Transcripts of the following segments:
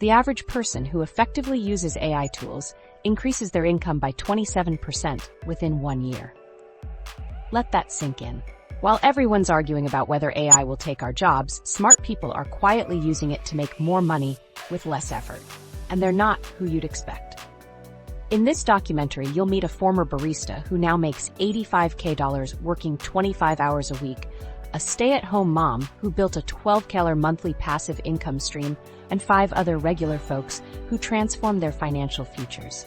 The average person who effectively uses AI tools increases their income by 27% within 1 year. Let that sink in. While everyone's arguing about whether AI will take our jobs, smart people are quietly using it to make more money with less effort. And they're not who you'd expect. In this documentary, you'll meet a former barista who now makes $85K working 25 hours a week, a stay-at-home mom who built a $12K monthly passive income stream, and 5 other regular folks who transformed their financial futures.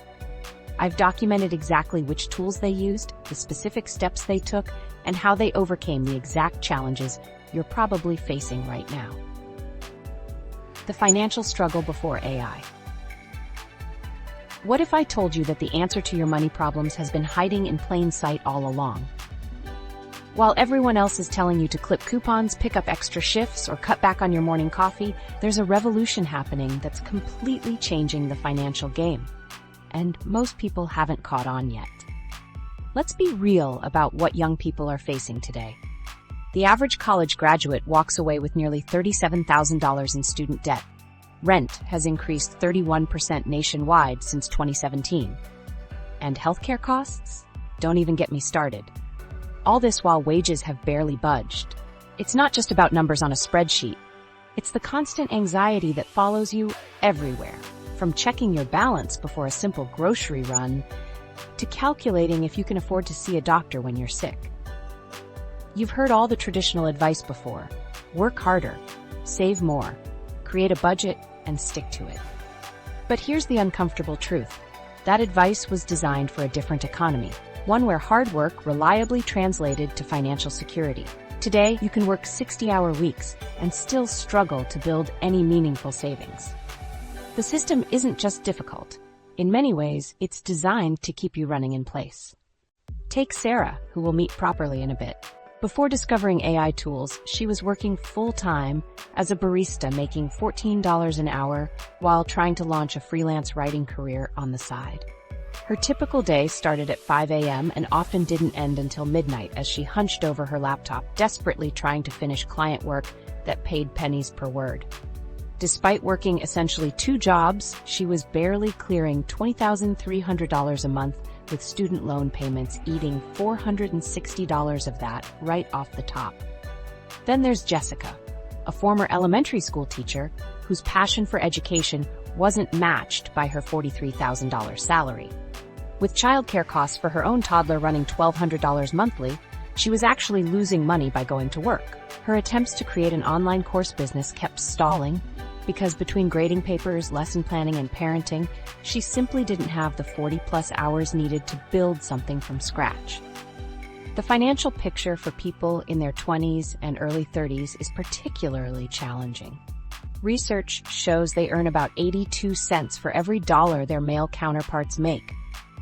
I've documented exactly which tools they used, the specific steps they took, and how they overcame the exact challenges you're probably facing right now. The financial struggle before AI. What if I told you that the answer to your money problems has been hiding in plain sight all along? While everyone else is telling you to clip coupons, pick up extra shifts, or cut back on your morning coffee, there's a revolution happening that's completely changing the financial game. And most people haven't caught on yet. Let's be real about what young people are facing today. The average college graduate walks away with nearly $37,000 in student debt. Rent has increased 31% nationwide since 2017. And healthcare costs? Don't even get me started. All this while wages have barely budged. It's not just about numbers on a spreadsheet. It's the constant anxiety that follows you everywhere, from checking your balance before a simple grocery run to calculating if you can afford to see a doctor when you're sick. You've heard all the traditional advice before. Work harder, save more, create a budget, and stick to it. But here's the uncomfortable truth. That advice was designed for a different economy, one where hard work reliably translated to financial security. Today, you can work 60-hour weeks and still struggle to build any meaningful savings. The system isn't just difficult. In many ways, it's designed to keep you running in place. Take Sarah, who we'll meet properly in a bit. Before discovering AI tools, she was working full-time as a barista, making $14 an hour while trying to launch a freelance writing career on the side. Her typical day started at 5 a.m. and often didn't end until midnight as she hunched over her laptop, desperately trying to finish client work that paid pennies per word. Despite working essentially 2 jobs, she was barely clearing $20,300 a month, with student loan payments eating $460 of that right off the top. Then there's Jessica, a former elementary school teacher whose passion for education wasn't matched by her $43,000 salary. With childcare costs for her own toddler running $1,200 monthly, she was actually losing money by going to work. Her attempts to create an online course business kept stalling because between grading papers, lesson planning, and parenting, she simply didn't have the 40-plus hours needed to build something from scratch. The financial picture for people in their 20s and early 30s is particularly challenging. Research shows they earn about 82 cents for every dollar their male counterparts make,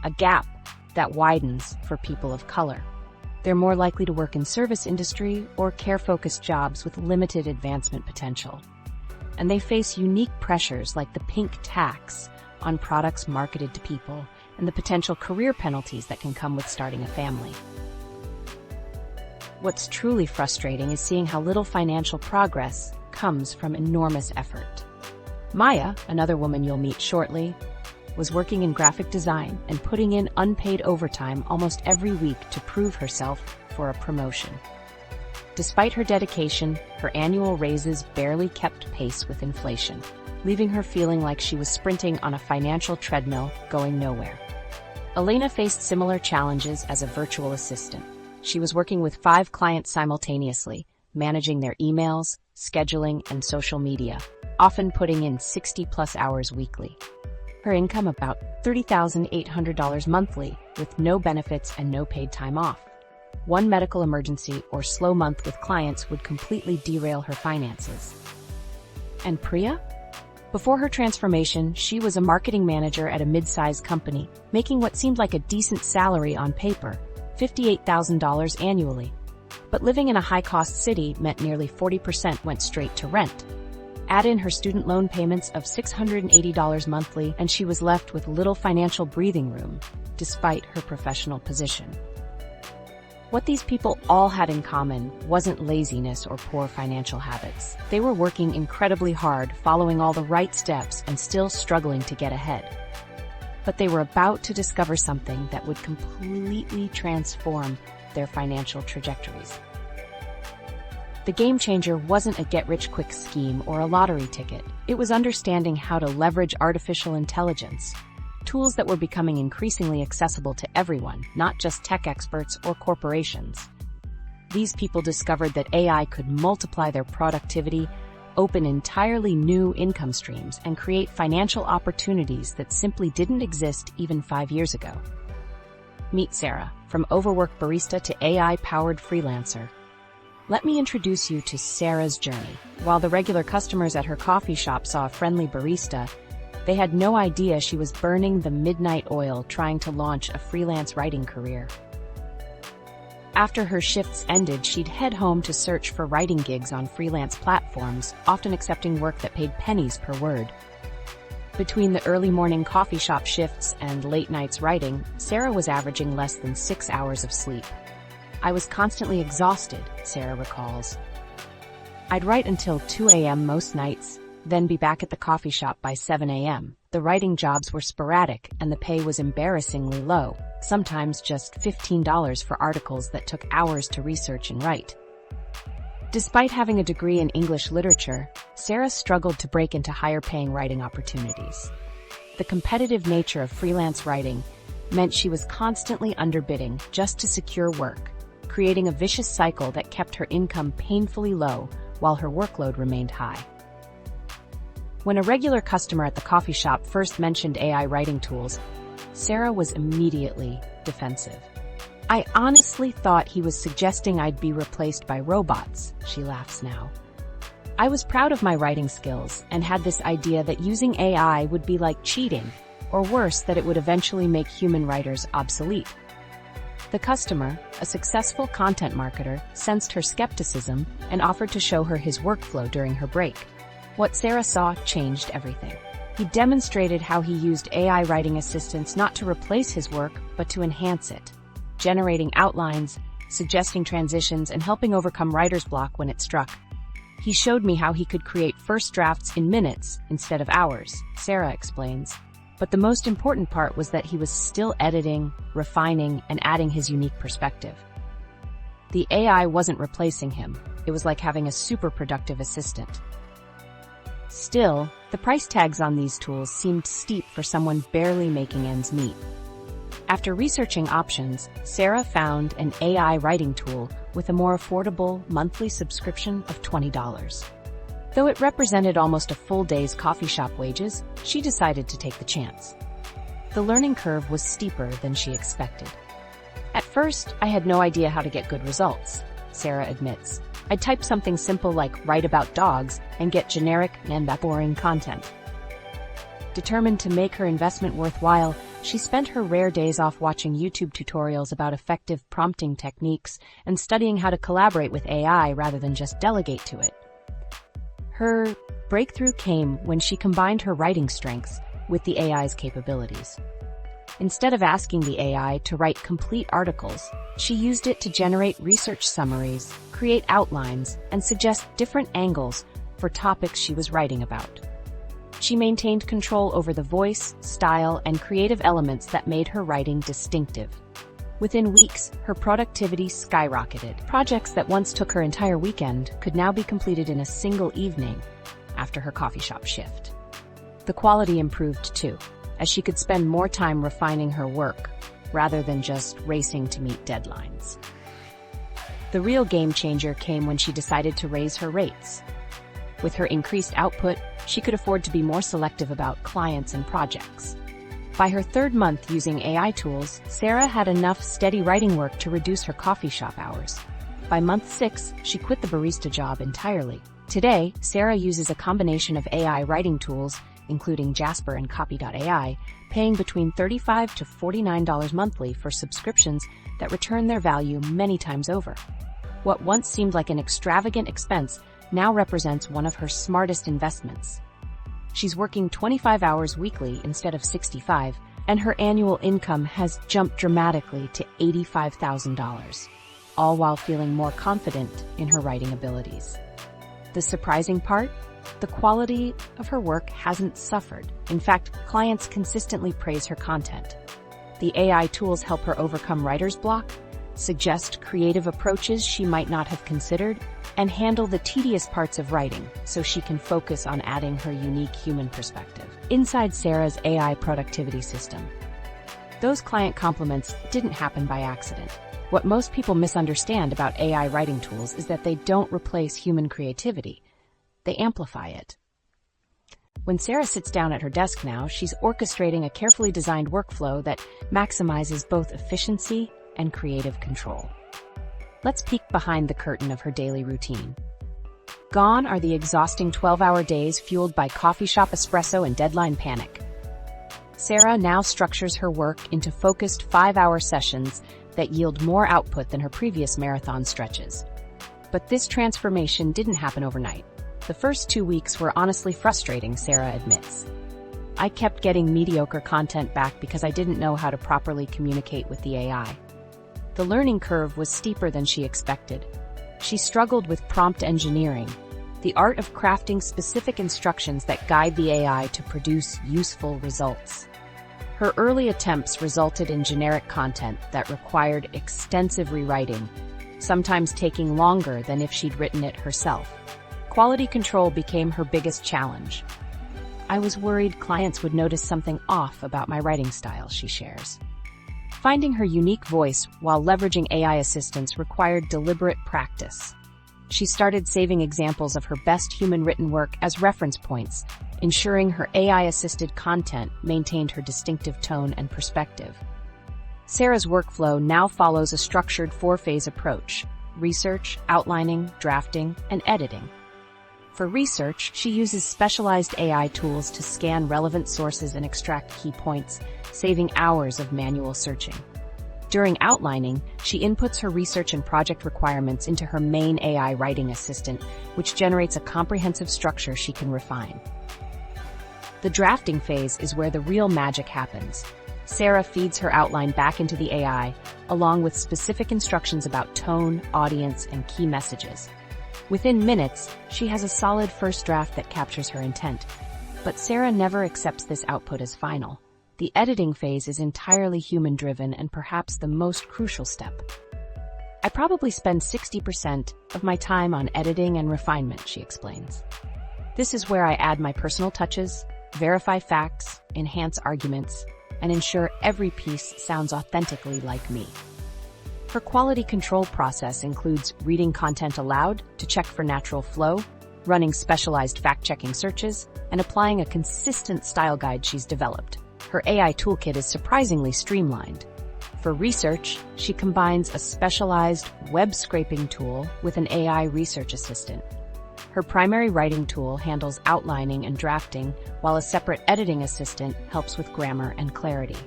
a gap that widens for people of color. They're more likely to work in service industry or care-focused jobs with limited advancement potential. And they face unique pressures like the pink tax on products marketed to people and the potential career penalties that can come with starting a family. What's truly frustrating is seeing how little financial progress comes from enormous effort. Maya, another woman you'll meet shortly, was working in graphic design and putting in unpaid overtime almost every week to prove herself for a promotion. Despite her dedication, her annual raises barely kept pace with inflation, leaving her feeling like she was sprinting on a financial treadmill going nowhere. Elena faced similar challenges as a virtual assistant. She was working with 5 clients simultaneously, managing their emails, scheduling, and social media, often putting in 60-plus hours weekly. Her income about $30,800 monthly, with no benefits and no paid time off. One medical emergency or slow month with clients would completely derail her finances. And Priya? Before her transformation, she was a marketing manager at a mid-sized company, making what seemed like a decent salary on paper, $58,000 annually. But living in a high-cost city meant nearly 40% went straight to rent. Add in her student loan payments of $680 monthly, and she was left with little financial breathing room, despite her professional position. What these people all had in common wasn't laziness or poor financial habits. They were working incredibly hard, following all the right steps, and still struggling to get ahead. But they were about to discover something that would completely transform their financial trajectories. The game changer wasn't a get-rich-quick scheme or a lottery ticket. It was understanding how to leverage artificial intelligence, tools that were becoming increasingly accessible to everyone, not just tech experts or corporations. These people discovered that AI could multiply their productivity, open entirely new income streams, and create financial opportunities that simply didn't exist even 5 years ago. Meet Sarah, from overworked barista to AI-powered freelancer. Let me introduce you to Sarah's journey. While the regular customers at her coffee shop saw a friendly barista, they had no idea she was burning the midnight oil trying to launch a freelance writing career. After her shifts ended, she'd head home to search for writing gigs on freelance platforms, often accepting work that paid pennies per word. Between the early morning coffee shop shifts and late nights writing, Sarah was averaging less than 6 hours of sleep. I was constantly exhausted, Sarah recalls. I'd write until 2 a.m. most nights, then be back at the coffee shop by 7 a.m. The writing jobs were sporadic and the pay was embarrassingly low, sometimes just $15 for articles that took hours to research and write. Despite having a degree in English literature, Sarah struggled to break into higher-paying writing opportunities. The competitive nature of freelance writing meant she was constantly underbidding just to secure work, creating a vicious cycle that kept her income painfully low while her workload remained high. When a regular customer at the coffee shop first mentioned AI writing tools, Sarah was immediately defensive. "I honestly thought he was suggesting I'd be replaced by robots," she laughs now. "I was proud of my writing skills and had this idea that using AI would be like cheating, or worse, that it would eventually make human writers obsolete." The customer, a successful content marketer, sensed her skepticism and offered to show her his workflow during her break. What Sarah saw changed everything. He demonstrated how he used AI writing assistants not to replace his work, but to enhance it, generating outlines, suggesting transitions, and helping overcome writer's block when it struck. "He showed me how he could create first drafts in minutes instead of hours," Sarah explains. But the most important part was that he was still editing, refining, and adding his unique perspective. The AI wasn't replacing him. It was like having a super productive assistant. Still, the price tags on these tools seemed steep for someone barely making ends meet. After researching options, Sarah found an AI writing tool with a more affordable monthly subscription of $20. Though it represented almost a full day's coffee shop wages, she decided to take the chance. The learning curve was steeper than she expected. "At first, I had no idea how to get good results," Sarah admits. "I'd type something simple like write about dogs and get generic and boring content." Determined to make her investment worthwhile, she spent her rare days off watching YouTube tutorials about effective prompting techniques and studying how to collaborate with AI rather than just delegate to it. Her breakthrough came when she combined her writing strengths with the AI's capabilities. Instead of asking the AI to write complete articles, she used it to generate research summaries, create outlines, and suggest different angles for topics she was writing about. She maintained control over the voice, style, and creative elements that made her writing distinctive. Within weeks, her productivity skyrocketed. Projects that once took her entire weekend could now be completed in a single evening after her coffee shop shift. The quality improved too, as she could spend more time refining her work rather than just racing to meet deadlines. The real game changer came when she decided to raise her rates. With her increased output, she could afford to be more selective about clients and projects. By her third month using AI tools, Sarah had enough steady writing work to reduce her coffee shop hours. By month 6, she quit the barista job entirely. Today, Sarah uses a combination of AI writing tools, including Jasper and Copy.ai, paying between $35 to $49 monthly for subscriptions that return their value many times over. What once seemed like an extravagant expense now represents one of her smartest investments. She's working 25 hours weekly instead of 65, and her annual income has jumped dramatically to $85,000. all while feeling more confident in her writing abilities. The surprising part? The quality of her work hasn't suffered. In fact, clients consistently praise her content. The AI tools help her overcome writer's block, suggest creative approaches she might not have considered, and handle the tedious parts of writing so she can focus on adding her unique human perspective. Inside Sarah's AI productivity system, those client compliments didn't happen by accident. What most people misunderstand about AI writing tools is that they don't replace human creativity. They amplify it. When Sarah sits down at her desk now, she's orchestrating a carefully designed workflow that maximizes both efficiency and creative control. Let's peek behind the curtain of her daily routine. Gone are the exhausting 12-hour days fueled by coffee shop espresso and deadline panic. Sarah now structures her work into focused 5-hour sessions that yield more output than her previous marathon stretches. But this transformation didn't happen overnight. The first 2 weeks were honestly frustrating, Sarah admits. I kept getting mediocre content back because I didn't know how to properly communicate with the AI. The learning curve was steeper than she expected. She struggled with prompt engineering, the art of crafting specific instructions that guide the AI to produce useful results. Her early attempts resulted in generic content that required extensive rewriting, sometimes taking longer than if she'd written it herself. Quality control became her biggest challenge. I was worried clients would notice something off about my writing style, she shares. Finding her unique voice while leveraging AI assistance required deliberate practice. She started saving examples of her best human-written work as reference points, ensuring her AI-assisted content maintained her distinctive tone and perspective. Sarah's workflow now follows a structured 4-phase approach: research, outlining, drafting, and editing. For research, she uses specialized AI tools to scan relevant sources and extract key points, saving hours of manual searching. During outlining, she inputs her research and project requirements into her main AI writing assistant, which generates a comprehensive structure she can refine. The drafting phase is where the real magic happens. Sarah feeds her outline back into the AI, along with specific instructions about tone, audience, and key messages. Within minutes, she has a solid first draft that captures her intent. But Sarah never accepts this output as final. The editing phase is entirely human-driven and perhaps the most crucial step. I probably spend 60% of my time on editing and refinement, she explains. This is where I add my personal touches, verify facts, enhance arguments, and ensure every piece sounds authentically like me. Her quality control process includes reading content aloud to check for natural flow, running specialized fact-checking searches, and applying a consistent style guide she's developed. Her AI toolkit is surprisingly streamlined. For research, she combines a specialized web scraping tool with an AI research assistant. Her primary writing tool handles outlining and drafting, while a separate editing assistant helps with grammar and clarity.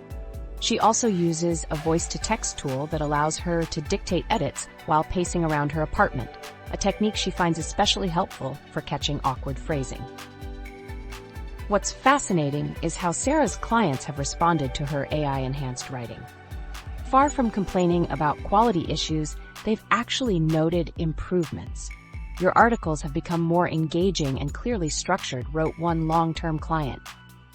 She also uses a voice-to-text tool that allows her to dictate edits while pacing around her apartment, a technique she finds especially helpful for catching awkward phrasing. What's fascinating is how Sarah's clients have responded to her AI-enhanced writing. Far from complaining about quality issues, they've actually noted improvements. "Your articles have become more engaging and clearly structured," wrote one long-term client.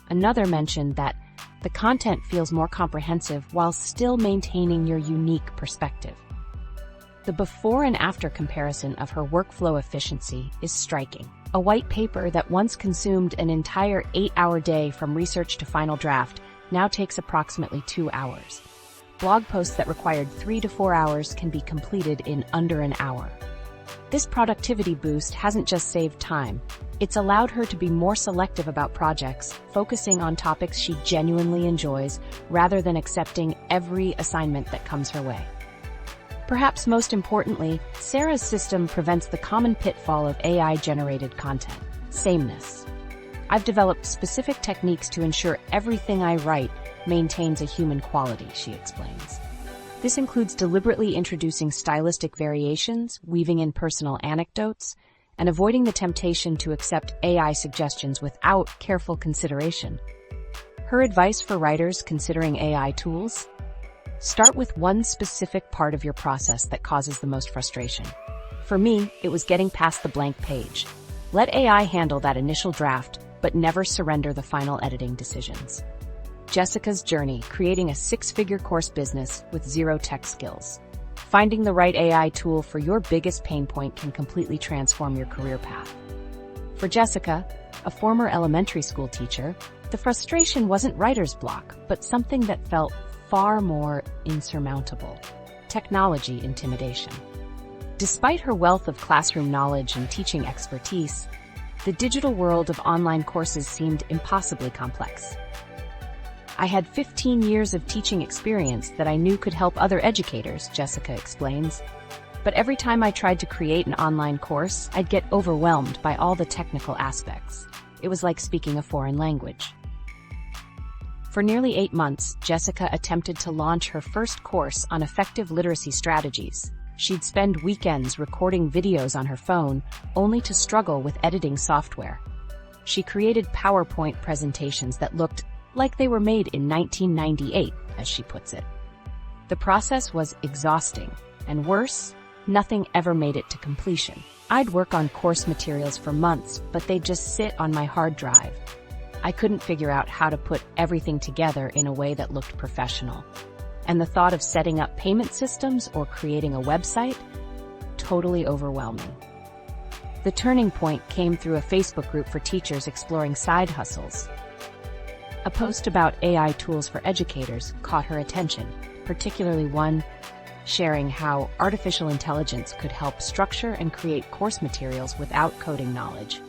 Another mentioned that the content feels more comprehensive while still maintaining your unique perspective. The before and after comparison of her workflow efficiency is striking. A white paper that once consumed an entire 8-hour day from research to final draft now takes approximately 2 hours. Blog posts that required 3 to 4 hours can be completed in under an hour. This productivity boost hasn't just saved time. It's allowed her to be more selective about projects, focusing on topics she genuinely enjoys rather than accepting every assignment that comes her way. Perhaps most importantly, Sarah's system prevents the common pitfall of AI-generated content: sameness. "I've developed specific techniques to ensure everything I write maintains a human quality," she explains. This includes deliberately introducing stylistic variations, weaving in personal anecdotes, and avoiding the temptation to accept AI suggestions without careful consideration. Her advice for writers considering AI tools? Start with one specific part of your process that causes the most frustration. For me, it was getting past the blank page. Let AI handle that initial draft, but never surrender the final editing decisions. Jessica's journey, creating a six-figure course business with zero tech skills. Finding the right AI tool for your biggest pain point can completely transform your career path. For Jessica, a former elementary school teacher, the frustration wasn't writer's block, but something that felt far more insurmountable: technology intimidation. Despite her wealth of classroom knowledge and teaching expertise, the digital world of online courses seemed impossibly complex. I had 15 years of teaching experience that I knew could help other educators, Jessica explains. But every time I tried to create an online course, I'd get overwhelmed by all the technical aspects. It was like speaking a foreign language. For nearly 8 months, Jessica attempted to launch her first course on effective literacy strategies. She'd spend weekends recording videos on her phone, only to struggle with editing software. She created PowerPoint presentations that looked like they were made in 1998, as she puts it. The process was exhausting, and worse, nothing ever made it to completion. I'd work on course materials for months, but they'd just sit on my hard drive. I couldn't figure out how to put everything together in a way that looked professional. And the thought of setting up payment systems or creating a website? Totally overwhelming. The turning point came through a Facebook group for teachers exploring side hustles. A post about AI tools for educators caught her attention, particularly one sharing how artificial intelligence could help structure and create course materials without coding knowledge.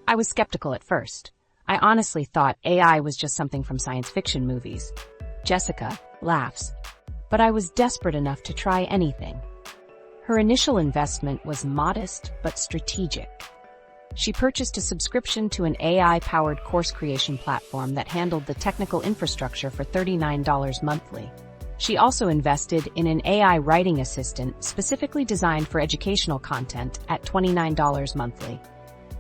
I was skeptical at first. I honestly thought AI was just something from science fiction movies. Jessica laughs, but I was desperate enough to try anything. Her initial investment was modest but strategic. She purchased a subscription to an AI-powered course creation platform that handled the technical infrastructure for $39 monthly. She also invested in an AI writing assistant specifically designed for educational content at $29 monthly,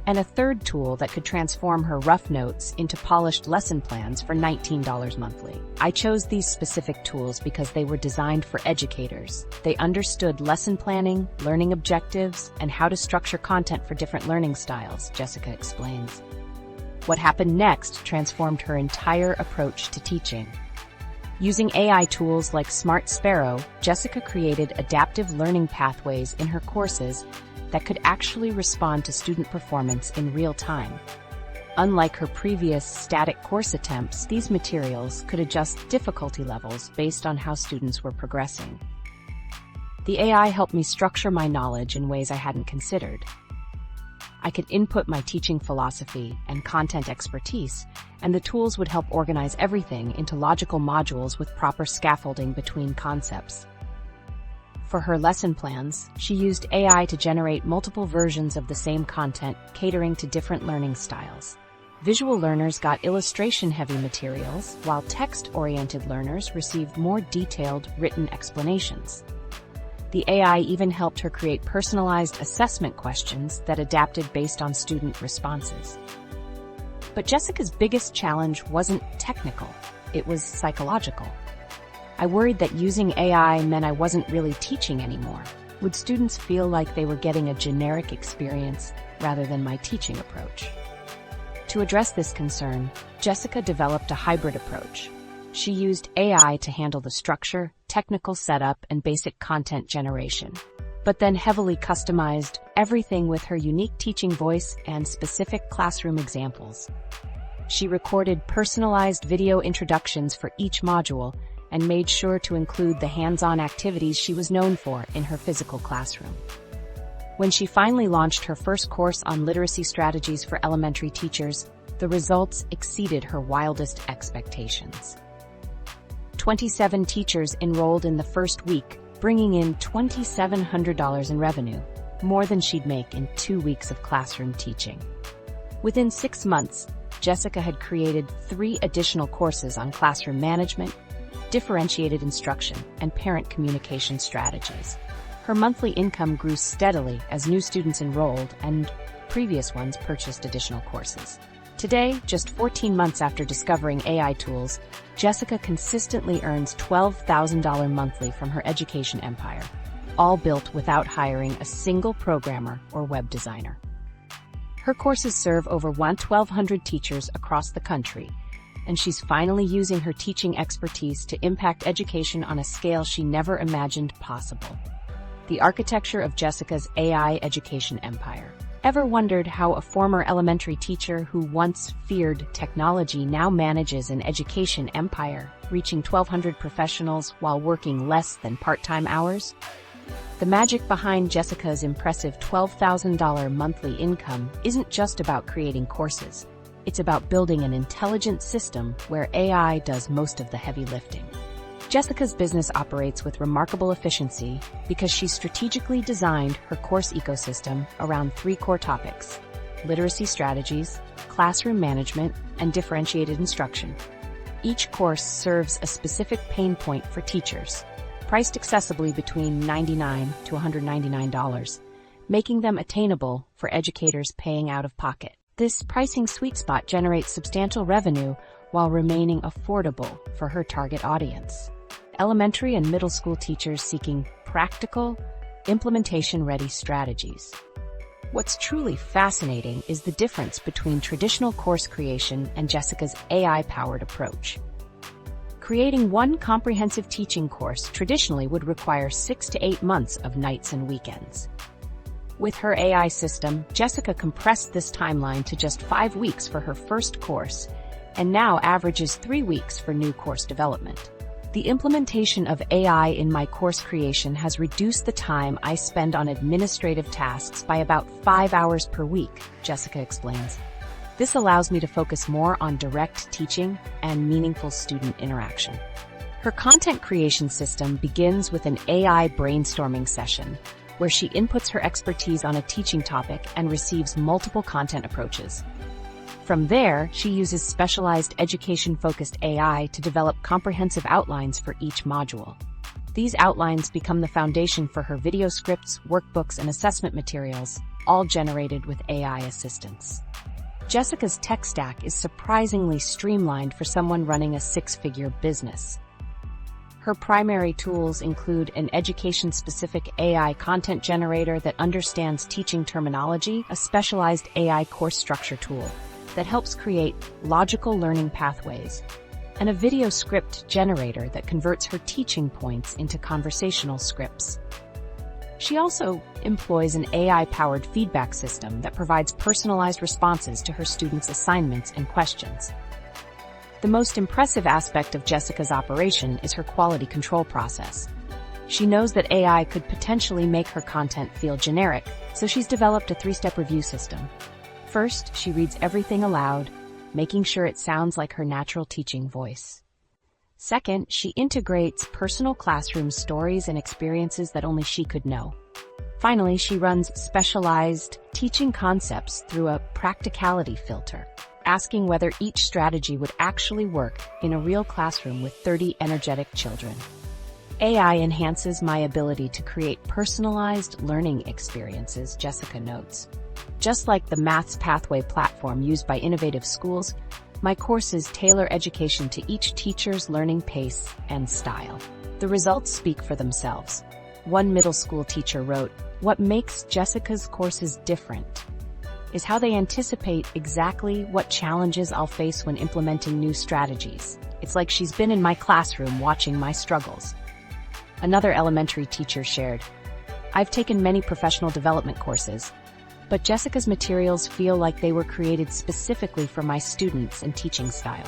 and a third tool that could transform her rough notes into polished lesson plans for $19 monthly. I chose these specific tools because they were designed for educators. They understood lesson planning, learning objectives, and how to structure content for different learning styles, Jessica explains. What happened next transformed her entire approach to teaching. Using AI tools like Smart Sparrow, Jessica created adaptive learning pathways in her courses that could actually respond to student performance in real time. Unlike her previous static course attempts, these materials could adjust difficulty levels based on how students were progressing. The AI helped me structure my knowledge in ways I hadn't considered. I could input my teaching philosophy and content expertise, and the tools would help organize everything into logical modules with proper scaffolding between concepts. For her lesson plans, she used AI to generate multiple versions of the same content, catering to different learning styles. Visual learners got illustration-heavy materials, while text-oriented learners received more detailed, written explanations. The AI even helped her create personalized assessment questions that adapted based on student responses. But Jessica's biggest challenge wasn't technical, it was psychological. I worried that using AI meant I wasn't really teaching anymore. Would students feel like they were getting a generic experience rather than my teaching approach? To address this concern, Jessica developed a hybrid approach. She used AI to handle the structure, technical setup, and basic content generation, but then heavily customized everything with her unique teaching voice and specific classroom examples. She recorded personalized video introductions for each module and made sure to include the hands-on activities she was known for in her physical classroom. When she finally launched her first course on literacy strategies for elementary teachers, the results exceeded her wildest expectations. 27 teachers enrolled in the first week, bringing in $2,700 in revenue, more than she'd make in 2 weeks of classroom teaching. Within 6 months, Jessica had created 3 additional courses on classroom management, differentiated instruction, and parent communication strategies. Her monthly income grew steadily as new students enrolled and previous ones purchased additional courses. Today, just 14 months after discovering AI tools, Jessica consistently earns $12,000 monthly from her education empire, all built without hiring a single programmer or web designer. Her courses serve over 1,200 teachers across the country, and she's finally using her teaching expertise to impact education on a scale she never imagined possible. The architecture of Jessica's AI education empire. Ever wondered how a former elementary teacher who once feared technology now manages an education empire, reaching 1,200 professionals while working less than part-time hours? The magic behind Jessica's impressive $12,000 monthly income isn't just about creating courses. It's about building an intelligent system where AI does most of the heavy lifting. Jessica's business operates with remarkable efficiency because she's strategically designed her course ecosystem around 3 core topics: literacy strategies, classroom management, and differentiated instruction. Each course serves a specific pain point for teachers, priced accessibly between $99 to $199, making them attainable for educators paying out of pocket. This pricing sweet spot generates substantial revenue while remaining affordable for her target audience: elementary and middle school teachers seeking practical, implementation-ready strategies. What's truly fascinating is the difference between traditional course creation and Jessica's AI-powered approach. Creating one comprehensive teaching course traditionally would require 6 to 8 months of nights and weekends. With her AI system, Jessica compressed this timeline to just 5 weeks for her first course, and now averages 3 weeks for new course development. The implementation of AI in my course creation has reduced the time I spend on administrative tasks by about 5 hours per week, Jessica explains. This allows me to focus more on direct teaching and meaningful student interaction. Her content creation system begins with an AI brainstorming session, where she inputs her expertise on a teaching topic and receives multiple content approaches. From there, she uses specialized education-focused AI to develop comprehensive outlines for each module. These outlines become the foundation for her video scripts, workbooks, and assessment materials, all generated with AI assistance. Jessica's tech stack is surprisingly streamlined for someone running a 6-figure business. Her primary tools include an education-specific AI content generator that understands teaching terminology, a specialized AI course structure tool that helps create logical learning pathways, and a video script generator that converts her teaching points into conversational scripts. She also employs an AI-powered feedback system that provides personalized responses to her students' assignments and questions. The most impressive aspect of Jessica's operation is her quality control process. She knows that AI could potentially make her content feel generic, so she's developed a 3-step review system. First, she reads everything aloud, making sure it sounds like her natural teaching voice. Second, she integrates personal classroom stories and experiences that only she could know. Finally, she runs specialized teaching concepts through a practicality filter, asking whether each strategy would actually work in a real classroom with 30 energetic children. AI enhances my ability to create personalized learning experiences, Jessica notes. Just like the Maths Pathway platform used by innovative schools, my courses tailor education to each teacher's learning pace and style. The results speak for themselves. One middle school teacher wrote, "What makes Jessica's courses different is how they anticipate exactly what challenges I'll face when implementing new strategies. It's like she's been in my classroom watching my struggles." Another elementary teacher shared, "I've taken many professional development courses, but Jessica's materials feel like they were created specifically for my students and teaching style."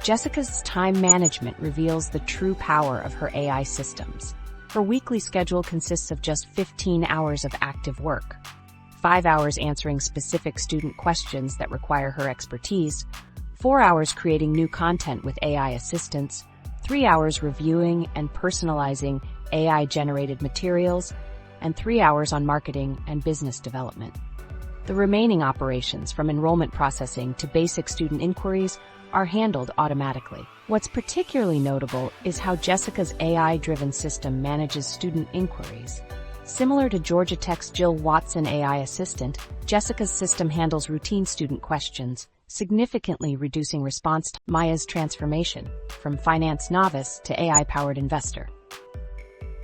Jessica's time management reveals the true power of her AI systems. Her weekly schedule consists of just 15 hours of active work, 5 hours answering specific student questions that require her expertise, 4 hours creating new content with AI assistance, 3 hours reviewing and personalizing AI-generated materials, and 3 hours on marketing and business development. The remaining operations, from enrollment processing to basic student inquiries, are handled automatically. What's particularly notable is how Jessica's AI-driven system manages student inquiries. Similar to Georgia Tech's Jill Watson AI assistant, Jessica's system handles routine student questions, significantly reducing response to Maya's transformation from finance novice to AI-powered investor.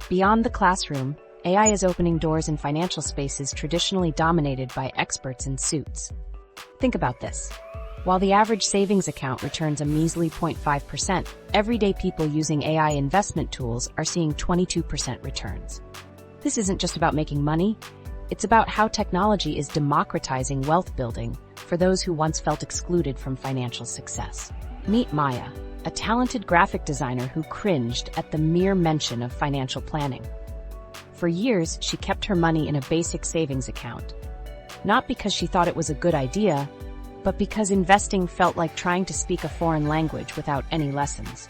Beyond the classroom, AI is opening doors in financial spaces traditionally dominated by experts in suits. Think about this. While the average savings account returns a measly 0.5%, everyday people using AI investment tools are seeing 22% returns. This isn't just about making money, it's about how technology is democratizing wealth building for those who once felt excluded from financial success. Meet Maya, a talented graphic designer who cringed at the mere mention of financial planning. For years, she kept her money in a basic savings account. Not because she thought it was a good idea, but because investing felt like trying to speak a foreign language without any lessons.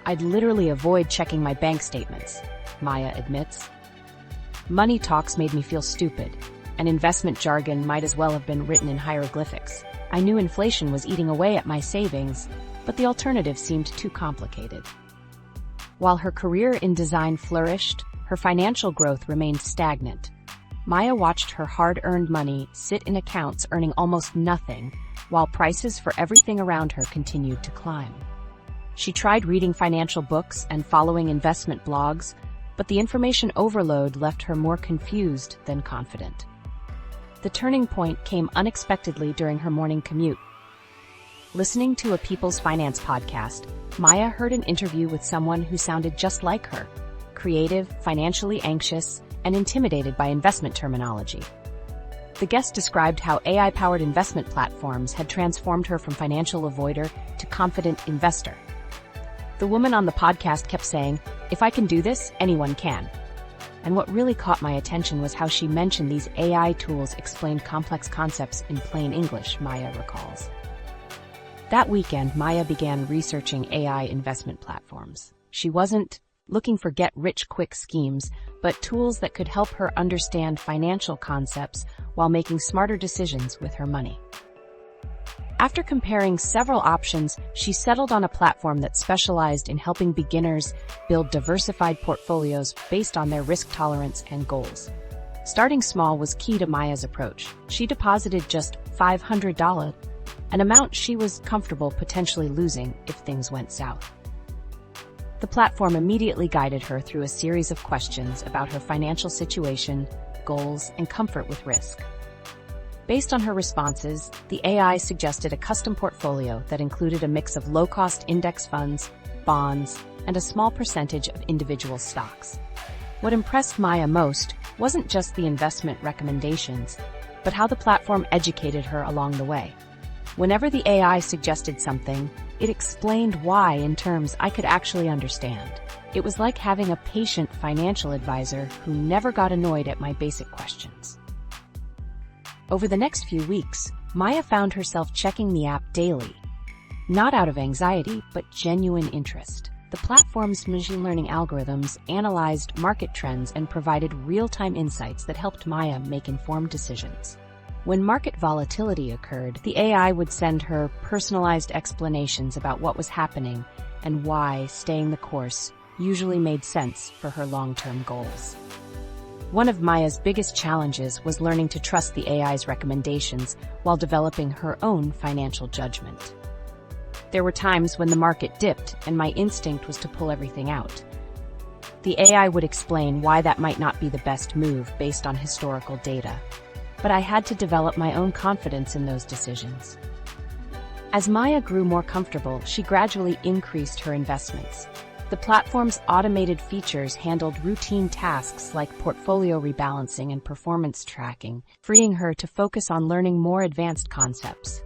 "I'd literally avoid checking my bank statements," Maya admits. "Money talks made me feel stupid, and investment jargon might as well have been written in hieroglyphics. I knew inflation was eating away at my savings, but the alternative seemed too complicated." While her career in design flourished, her financial growth remained stagnant. Maya watched her hard-earned money sit in accounts earning almost nothing, while prices for everything around her continued to climb. She tried reading financial books and following investment blogs, but the information overload left her more confused than confident. The turning point came unexpectedly during her morning commute. Listening to a People's Finance podcast, Maya heard an interview with someone who sounded just like her: creative, financially anxious, and intimidated by investment terminology. The guest described how AI-powered investment platforms had transformed her from financial avoider to confident investor. The woman on the podcast kept saying, "If I can do this, anyone can." And what really caught my attention was how she mentioned these AI tools explained complex concepts in plain English, Maya recalls. That weekend, Maya began researching AI investment platforms. She wasn't looking for get-rich-quick schemes, but tools that could help her understand financial concepts while making smarter decisions with her money. After comparing several options, she settled on a platform that specialized in helping beginners build diversified portfolios based on their risk tolerance and goals. Starting small was key to Maya's approach. She deposited just $500, an amount she was comfortable potentially losing if things went south. The platform immediately guided her through a series of questions about her financial situation, goals, and comfort with risk. Based on her responses, the AI suggested a custom portfolio that included a mix of low-cost index funds, bonds, and a small percentage of individual stocks. What impressed Maya most wasn't just the investment recommendations, but how the platform educated her along the way. Whenever the AI suggested something, it explained why in terms I could actually understand. It was like having a patient financial advisor who never got annoyed at my basic questions. Over the next few weeks, Maya found herself checking the app daily. Not out of anxiety, but genuine interest. The platform's machine learning algorithms analyzed market trends and provided real-time insights that helped Maya make informed decisions. When market volatility occurred, the AI would send her personalized explanations about what was happening and why staying the course usually made sense for her long-term goals. One of Maya's biggest challenges was learning to trust the AI's recommendations while developing her own financial judgment. There were times when the market dipped and my instinct was to pull everything out. The AI would explain why that might not be the best move based on historical data, but I had to develop my own confidence in those decisions. As Maya grew more comfortable, she gradually increased her investments. The platform's automated features handled routine tasks like portfolio rebalancing and performance tracking, freeing her to focus on learning more advanced concepts.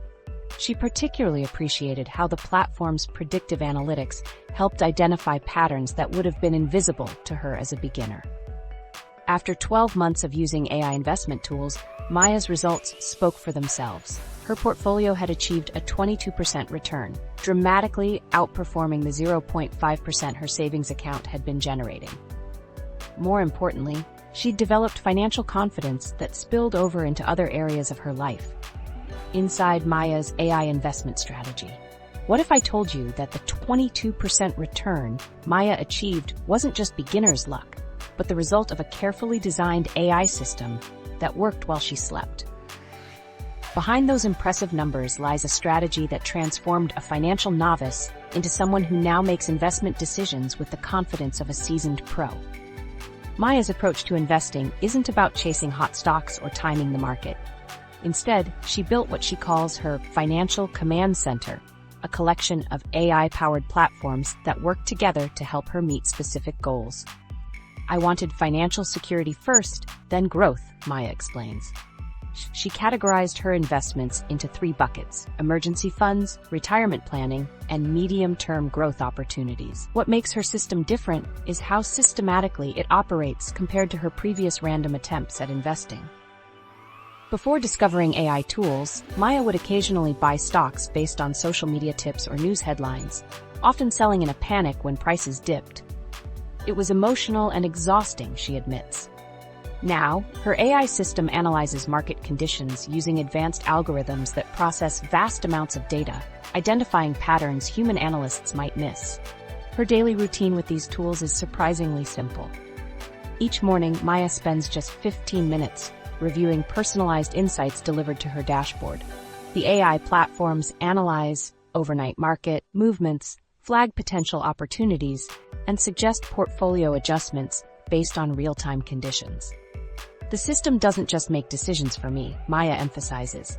She particularly appreciated how the platform's predictive analytics helped identify patterns that would have been invisible to her as a beginner. After 12 months of using AI investment tools, Maya's results spoke for themselves. Her portfolio had achieved a 22% return, dramatically outperforming the 0.5% her savings account had been generating. More importantly, she'd developed financial confidence that spilled over into other areas of her life. Inside Maya's AI investment strategy. What if I told you that the 22% return Maya achieved wasn't just beginner's luck, but the result of a carefully designed AI system that worked while she slept? Behind those impressive numbers lies a strategy that transformed a financial novice into someone who now makes investment decisions with the confidence of a seasoned pro. Maya's approach to investing isn't about chasing hot stocks or timing the market. Instead, she built what she calls her Financial Command Center, a collection of AI-powered platforms that work together to help her meet specific goals. "I wanted financial security first, then growth," Maya explains. She categorized her investments into 3 buckets: emergency funds, retirement planning, and medium-term growth opportunities. What makes her system different is how systematically it operates compared to her previous random attempts at investing. Before discovering AI tools, Maya would occasionally buy stocks based on social media tips or news headlines, often selling in a panic when prices dipped. It was emotional and exhausting, she admits. Now, her AI system analyzes market conditions using advanced algorithms that process vast amounts of data, identifying patterns human analysts might miss. Her daily routine with these tools is surprisingly simple. Each morning, Maya spends just 15 minutes reviewing personalized insights delivered to her dashboard. The AI platforms analyze overnight market movements, flag potential opportunities, and suggest portfolio adjustments based on real-time conditions. The system doesn't just make decisions for me, Maya emphasizes.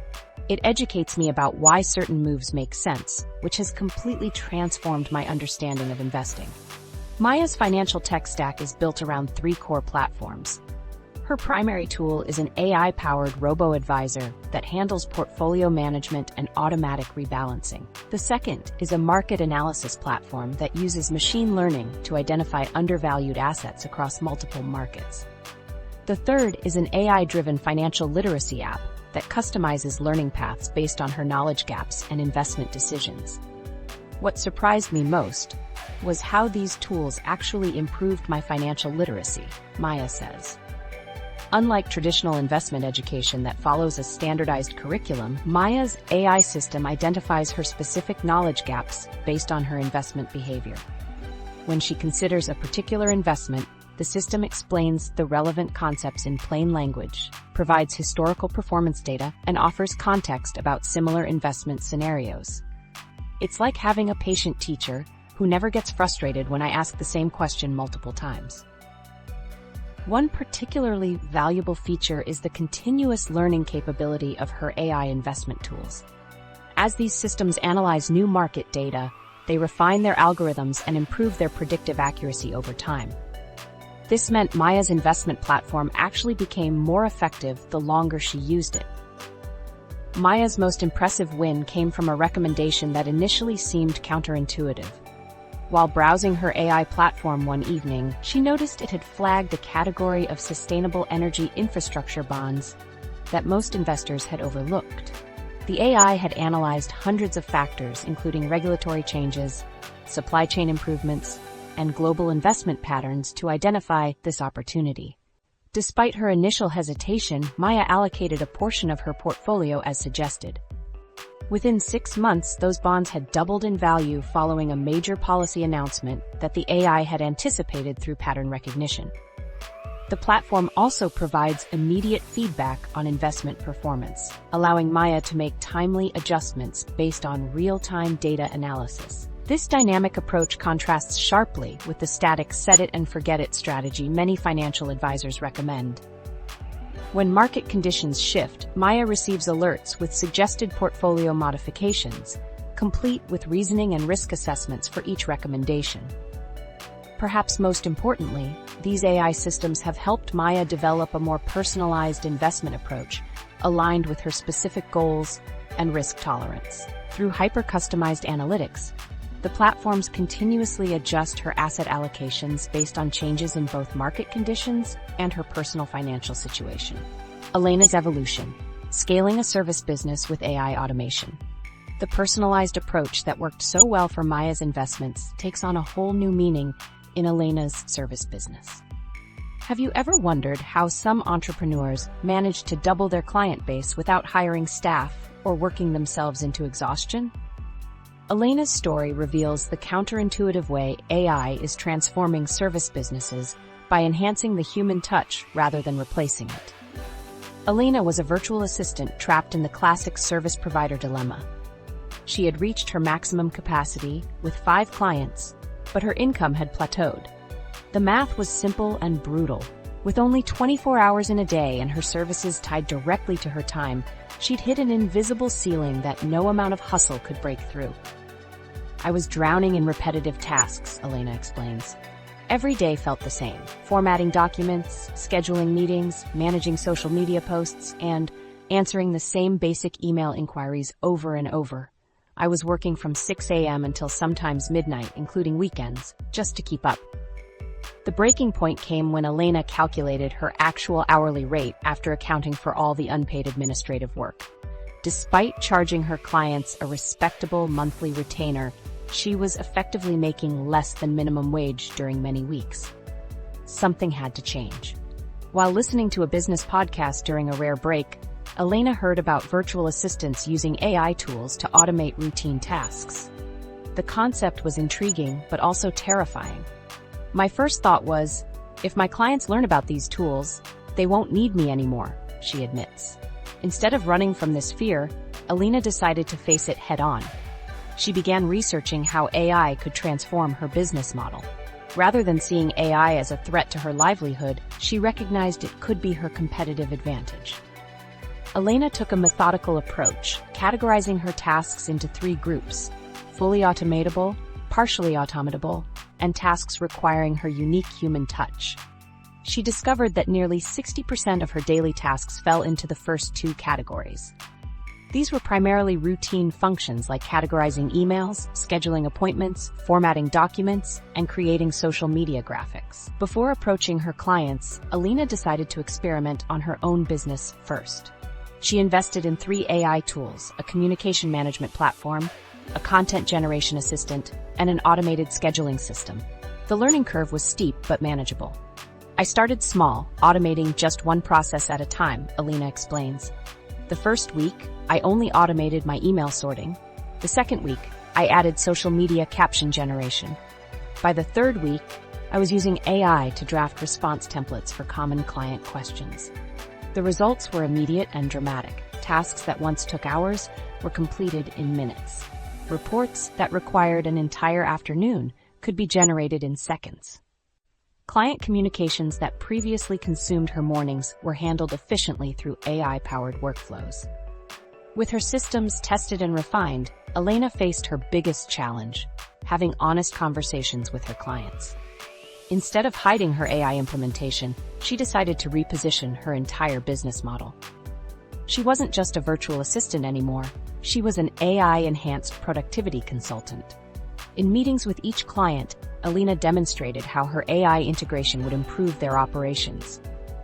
It educates me about why certain moves make sense, which has completely transformed my understanding of investing. Maya's financial tech stack is built around 3 core platforms. Her primary tool is an AI-powered robo-advisor that handles portfolio management and automatic rebalancing. The second is a market analysis platform that uses machine learning to identify undervalued assets across multiple markets. The third is an AI-driven financial literacy app that customizes learning paths based on her knowledge gaps and investment decisions. What surprised me most was how these tools actually improved my financial literacy, Maya says. Unlike traditional investment education that follows a standardized curriculum, Maya's AI system identifies her specific knowledge gaps based on her investment behavior. When she considers a particular investment, the system explains the relevant concepts in plain language, provides historical performance data, and offers context about similar investment scenarios. It's like having a patient teacher who never gets frustrated when I ask the same question multiple times. One particularly valuable feature is the continuous learning capability of her AI investment tools. As these systems analyze new market data, they refine their algorithms and improve their predictive accuracy over time. This meant Maya's investment platform actually became more effective the longer she used it. Maya's most impressive win came from a recommendation that initially seemed counterintuitive. While browsing her AI platform one evening, she noticed it had flagged a category of sustainable energy infrastructure bonds that most investors had overlooked. The AI had analyzed hundreds of factors, including regulatory changes, supply chain improvements, and global investment patterns to identify this opportunity. Despite her initial hesitation, Maya allocated a portion of her portfolio as suggested. Within 6 months, those bonds had doubled in value following a major policy announcement that the AI had anticipated through pattern recognition. The platform also provides immediate feedback on investment performance, allowing Maya to make timely adjustments based on real-time data analysis. This dynamic approach contrasts sharply with the static set-it-and-forget-it strategy many financial advisors recommend. When market conditions shift, Maya receives alerts with suggested portfolio modifications, complete with reasoning and risk assessments for each recommendation. Perhaps most importantly, these AI systems have helped Maya develop a more personalized investment approach, aligned with her specific goals and risk tolerance. Through hyper-customized analytics, the platforms continuously adjust her asset allocations based on changes in both market conditions and her personal financial situation. Elena's evolution: scaling a service business with AI automation. The personalized approach that worked so well for Maya's investments takes on a whole new meaning in Elena's service business. Have you ever wondered how some entrepreneurs manage to double their client base without hiring staff or working themselves into exhaustion? Elena's story reveals the counterintuitive way AI is transforming service businesses by enhancing the human touch rather than replacing it. Elena was a virtual assistant trapped in the classic service provider dilemma. She had reached her maximum capacity with 5 clients, but her income had plateaued. The math was simple and brutal. With only 24 hours in a day and her services tied directly to her time, she'd hit an invisible ceiling that no amount of hustle could break through. I was drowning in repetitive tasks, Elena explains. Every day felt the same: formatting documents, scheduling meetings, managing social media posts, and answering the same basic email inquiries over and over. I was working from 6 a.m. until sometimes midnight, including weekends, just to keep up. The breaking point came when Elena calculated her actual hourly rate after accounting for all the unpaid administrative work. Despite charging her clients a respectable monthly retainer, she was effectively making less than minimum wage during many weeks. Something had to change. While listening to a business podcast during a rare break, Elena heard about virtual assistants using AI tools to automate routine tasks. The concept was intriguing, but also terrifying. My first thought was, if my clients learn about these tools, they won't need me anymore, she admits. Instead of running from this fear, Elena decided to face it head-on. She began researching how AI could transform her business model. Rather than seeing AI as a threat to her livelihood, she recognized it could be her competitive advantage. Elena took a methodical approach, categorizing her tasks into 3 groups: fully automatable, partially automatable, and tasks requiring her unique human touch. She discovered that nearly 60% of her daily tasks fell into the first 2 categories. These were primarily routine functions like categorizing emails, scheduling appointments, formatting documents, and creating social media graphics. Before approaching her clients, Elena decided to experiment on her own business first. She invested in 3 AI tools: a communication management platform, a content generation assistant, and an automated scheduling system. The learning curve was steep but manageable. I started small, automating just one process at a time, Elena explains. The first week, I only automated my email sorting. The second week, I added social media caption generation. By the third week, I was using AI to draft response templates for common client questions. The results were immediate and dramatic. Tasks that once took hours were completed in minutes. Reports that required an entire afternoon could be generated in seconds. Client communications that previously consumed her mornings were handled efficiently through AI-powered workflows. With her systems tested and refined, Elena faced her biggest challenge: having honest conversations with her clients. Instead of hiding her AI implementation, she decided to reposition her entire business model. She wasn't just a virtual assistant anymore, she was an AI-enhanced productivity consultant. In meetings with each client, Elena demonstrated how her AI integration would improve their operations.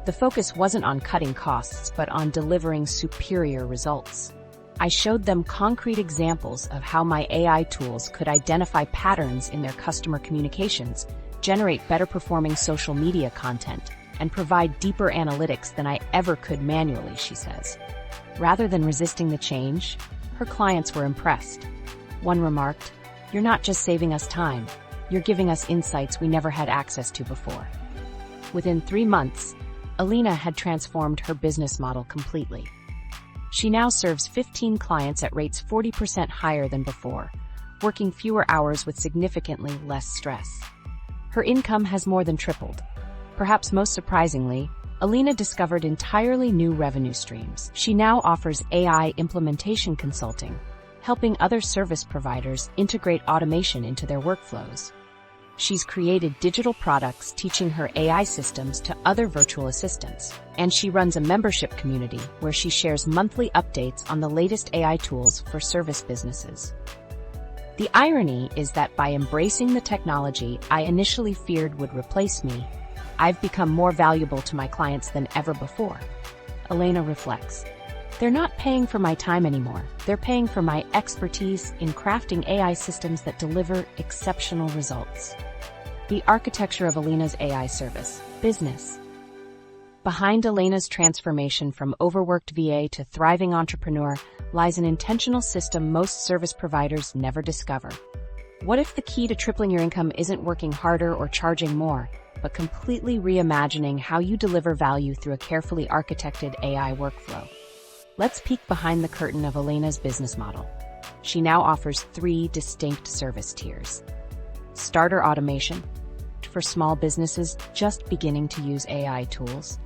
The focus wasn't on cutting costs, but on delivering superior results. I showed them concrete examples of how my AI tools could identify patterns in their customer communications, generate better performing social media content, and provide deeper analytics than I ever could manually, she says. Rather than resisting the change, her clients were impressed. One remarked, "You're not just saving us time, you're giving us insights we never had access to before." Within 3 months, Elena had transformed her business model completely. She now serves 15 clients at rates 40% higher than before, working fewer hours with significantly less stress. Her income has more than tripled. Perhaps most surprisingly, Elena discovered entirely new revenue streams. She now offers AI implementation consulting, helping other service providers integrate automation into their workflows. She's created digital products teaching her AI systems to other virtual assistants, and she runs a membership community where she shares monthly updates on the latest AI tools for service businesses. The irony is that by embracing the technology I initially feared would replace me, I've become more valuable to my clients than ever before. Elena reflects. They're not paying for my time anymore. They're paying for my expertise in crafting AI systems that deliver exceptional results. The architecture of Elena's AI service, business. Behind Elena's transformation from overworked VA to thriving entrepreneur lies an intentional system most service providers never discover. What if the key to tripling your income isn't working harder or charging more, but completely reimagining how you deliver value through a carefully architected AI workflow. Let's peek behind the curtain of Elena's business model. She now offers 3 distinct service tiers. Starter automation, for small businesses just beginning to use AI tools.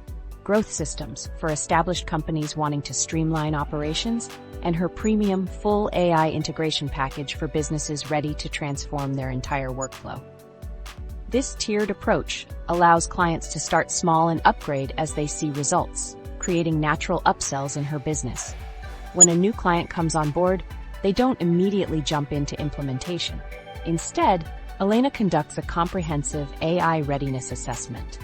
Growth systems, for established companies wanting to streamline operations. And her premium full AI integration package for businesses ready to transform their entire workflow. This tiered approach allows clients to start small and upgrade as they see results, creating natural upsells in her business. When a new client comes on board, they don't immediately jump into implementation. Instead, Elena conducts a comprehensive AI readiness assessment,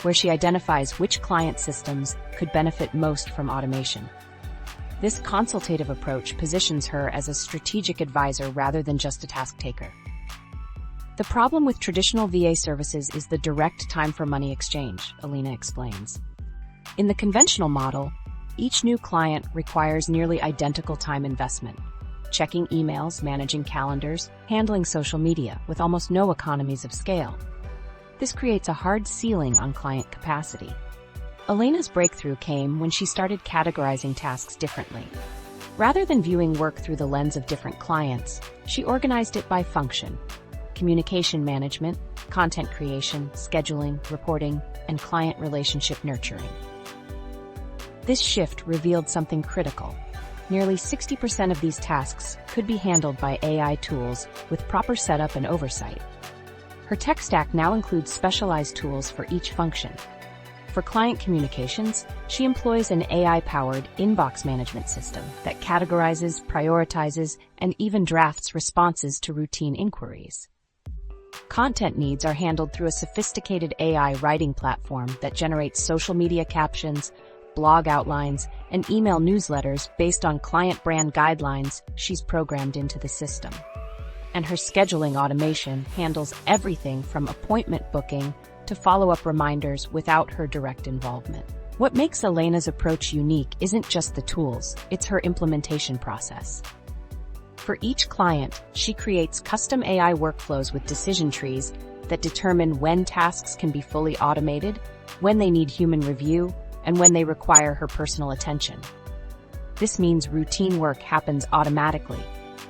where she identifies which client systems could benefit most from automation. This consultative approach positions her as a strategic advisor rather than just a task taker. The problem with traditional VA services is the direct time-for-money exchange, Elena explains. In the conventional model, each new client requires nearly identical time investment, checking emails, managing calendars, handling social media, with almost no economies of scale. This creates a hard ceiling on client capacity. Elena's breakthrough came when she started categorizing tasks differently. Rather than viewing work through the lens of different clients, she organized it by function: communication management, content creation, scheduling, reporting, and client relationship nurturing. This shift revealed something critical. Nearly 60% of these tasks could be handled by AI tools with proper setup and oversight. Her tech stack now includes specialized tools for each function. For client communications, she employs an AI-powered inbox management system that categorizes, prioritizes, and even drafts responses to routine inquiries. Content needs are handled through a sophisticated AI writing platform that generates social media captions, blog outlines, and email newsletters based on client brand guidelines she's programmed into the system. And her scheduling automation handles everything from appointment booking to follow-up reminders without her direct involvement. What makes Elena's approach unique isn't just the tools, it's her implementation process. For each client, she creates custom AI workflows with decision trees that determine when tasks can be fully automated, when they need human review, and when they require her personal attention. This means routine work happens automatically,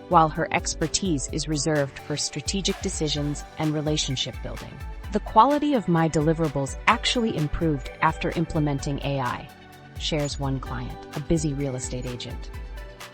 while her expertise is reserved for strategic decisions and relationship building. The quality of my deliverables actually improved after implementing AI, shares one client, a busy real estate agent.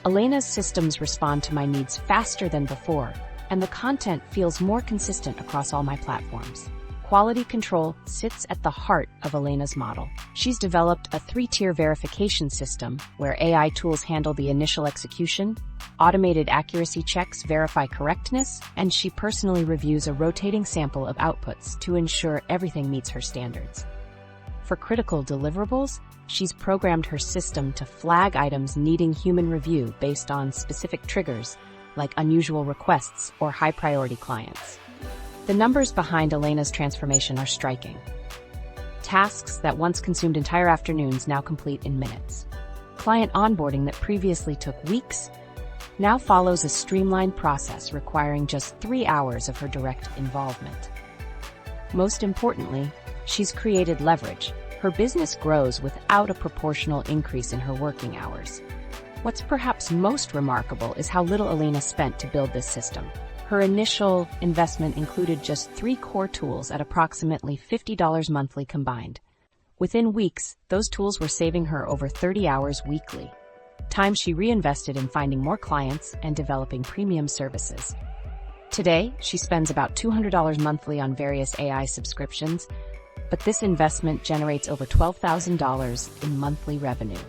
Elena's systems respond to my needs faster than before, and the content feels more consistent across all my platforms. Quality control sits at the heart of Elena's model. She's developed a 3-tier verification system where AI tools handle the initial execution, automated accuracy checks verify correctness, and she personally reviews a rotating sample of outputs to ensure everything meets her standards. For critical deliverables, she's programmed her system to flag items needing human review based on specific triggers, like unusual requests or high-priority clients. The numbers behind Elena's transformation are striking. Tasks that once consumed entire afternoons now complete in minutes. Client onboarding that previously took weeks now follows a streamlined process requiring just 3 hours of her direct involvement. Most importantly, she's created leverage. Her business grows without a proportional increase in her working hours. What's perhaps most remarkable is how little Elena spent to build this system. Her initial investment included just 3 core tools at approximately $50 monthly combined. Within weeks, those tools were saving her over 30 hours weekly, time she reinvested in finding more clients and developing premium services. Today, she spends about $200 monthly on various AI subscriptions, but this investment generates over $12,000 in monthly revenue.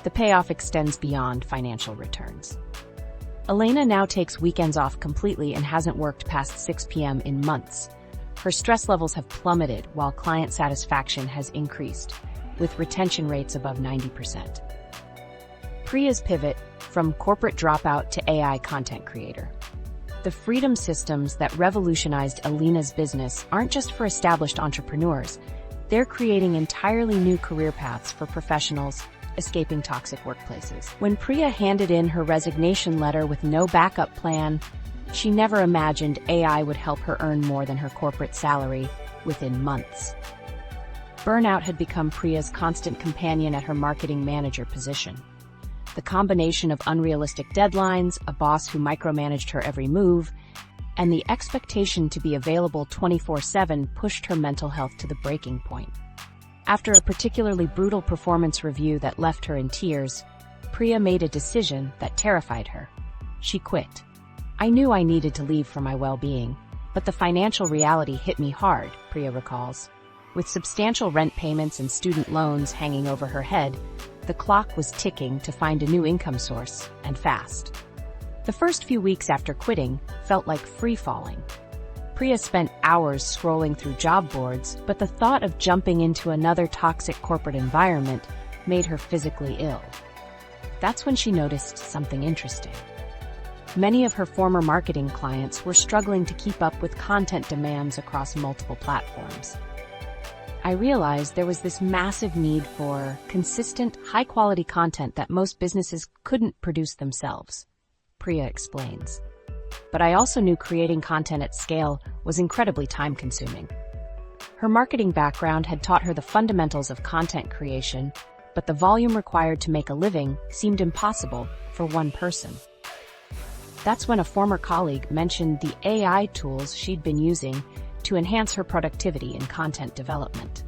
The payoff extends beyond financial returns. Elena now takes weekends off completely and hasn't worked past 6 p.m. in months. Her stress levels have plummeted while client satisfaction has increased, with retention rates above 90%. Priya's pivot from corporate dropout to AI content creator. The freedom systems that revolutionized Elena's business aren't just for established entrepreneurs. They're creating entirely new career paths for professionals escaping toxic workplaces. When Priya handed in her resignation letter with no backup plan, she never imagined AI would help her earn more than her corporate salary within months. Burnout had become Priya's constant companion at her marketing manager position. The combination of unrealistic deadlines, a boss who micromanaged her every move, and the expectation to be available 24/7 pushed her mental health to the breaking point. After a particularly brutal performance review that left her in tears, Priya made a decision that terrified her. She quit. "I knew I needed to leave for my well-being, but the financial reality hit me hard," Priya recalls. With substantial rent payments and student loans hanging over her head, the clock was ticking to find a new income source, and fast. The first few weeks after quitting felt like free-falling. Priya spent hours scrolling through job boards, but the thought of jumping into another toxic corporate environment made her physically ill. That's when she noticed something interesting. Many of her former marketing clients were struggling to keep up with content demands across multiple platforms. "I realized there was this massive need for consistent, high-quality content that most businesses couldn't produce themselves," Priya explains. "But I also knew creating content at scale was incredibly time-consuming." Her marketing background had taught her the fundamentals of content creation, but the volume required to make a living seemed impossible for one person. That's when a former colleague mentioned the AI tools she'd been using to enhance her productivity in content development.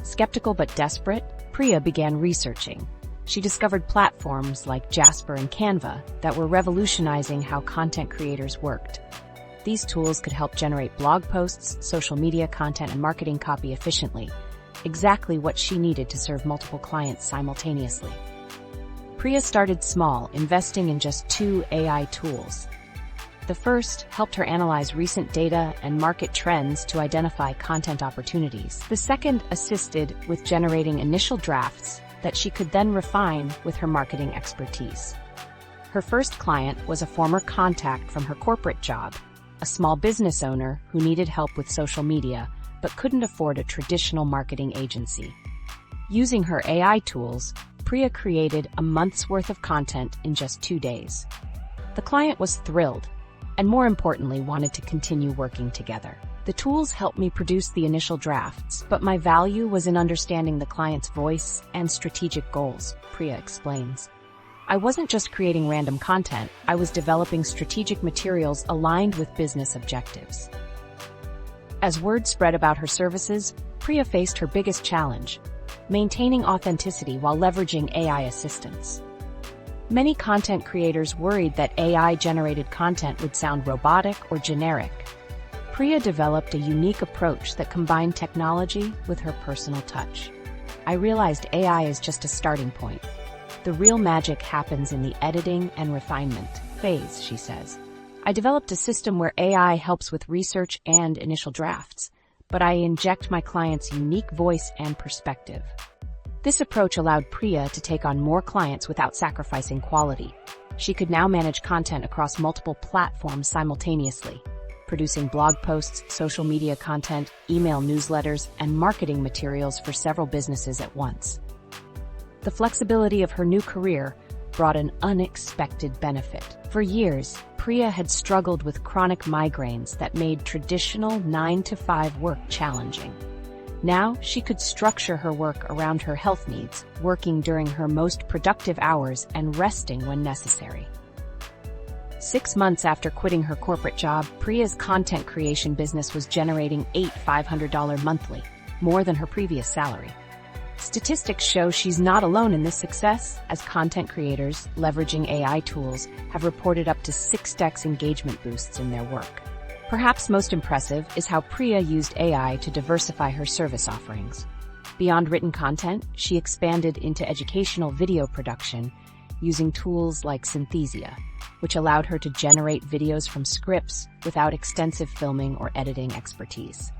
Skeptical but desperate, Priya began researching. She discovered platforms like Jasper and Canva that were revolutionizing how content creators worked. These tools could help generate blog posts, social media content, and marketing copy efficiently, exactly what she needed to serve multiple clients simultaneously. Priya started small, investing in just 2 AI tools. The first helped her analyze recent data and market trends to identify content opportunities. The second assisted with generating initial drafts that she could then refine with her marketing expertise. Her first client was a former contact from her corporate job, a small business owner who needed help with social media but couldn't afford a traditional marketing agency. Using her AI tools, Priya created a month's worth of content in just 2 days. The client was thrilled, and more importantly, wanted to continue working together. "The tools helped me produce the initial drafts, but my value was in understanding the client's voice and strategic goals," Priya explains. "I wasn't just creating random content, I was developing strategic materials aligned with business objectives." As word spread about her services, Priya faced her biggest challenge: maintaining authenticity while leveraging AI assistance. Many content creators worried that AI-generated content would sound robotic or generic. Priya developed a unique approach that combined technology with her personal touch. "I realized AI is just a starting point. The real magic happens in the editing and refinement phase," she says. "I developed a system where AI helps with research and initial drafts, but I inject my client's unique voice and perspective." This approach allowed Priya to take on more clients without sacrificing quality. She could now manage content across multiple platforms simultaneously, producing blog posts, social media content, email newsletters, and marketing materials for several businesses at once. The flexibility of her new career brought an unexpected benefit. For years, Priya had struggled with chronic migraines that made traditional 9-to-5 work challenging. Now, she could structure her work around her health needs, working during her most productive hours and resting when necessary. 6 months after quitting her corporate job, Priya's content creation business was generating $8,500 monthly, more than her previous salary. Statistics show she's not alone in this success, as content creators, leveraging AI tools, have reported up to 6x engagement boosts in their work. Perhaps most impressive is how Priya used AI to diversify her service offerings. Beyond written content, she expanded into educational video production using tools like Synthesia, which allowed her to generate videos from scripts without extensive filming or editing expertise.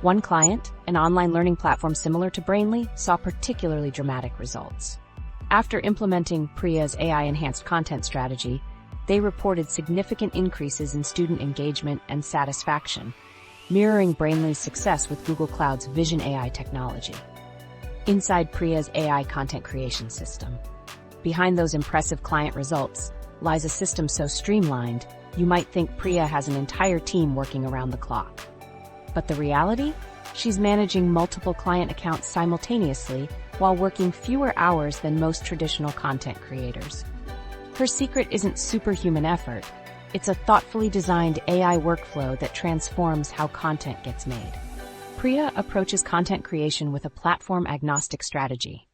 One client, an online learning platform similar to Brainly, saw particularly dramatic results. After implementing Priya's AI-enhanced content strategy, they reported significant increases in student engagement and satisfaction, mirroring Brainly's success with Google Cloud's Vision AI technology. Inside Priya's AI content creation system, behind those impressive client results, lies a system so streamlined, you might think Priya has an entire team working around the clock. But the reality? She's managing multiple client accounts simultaneously while working fewer hours than most traditional content creators. Her secret isn't superhuman effort. It's a thoughtfully designed AI workflow that transforms how content gets made. Priya approaches content creation with a platform-agnostic strategy.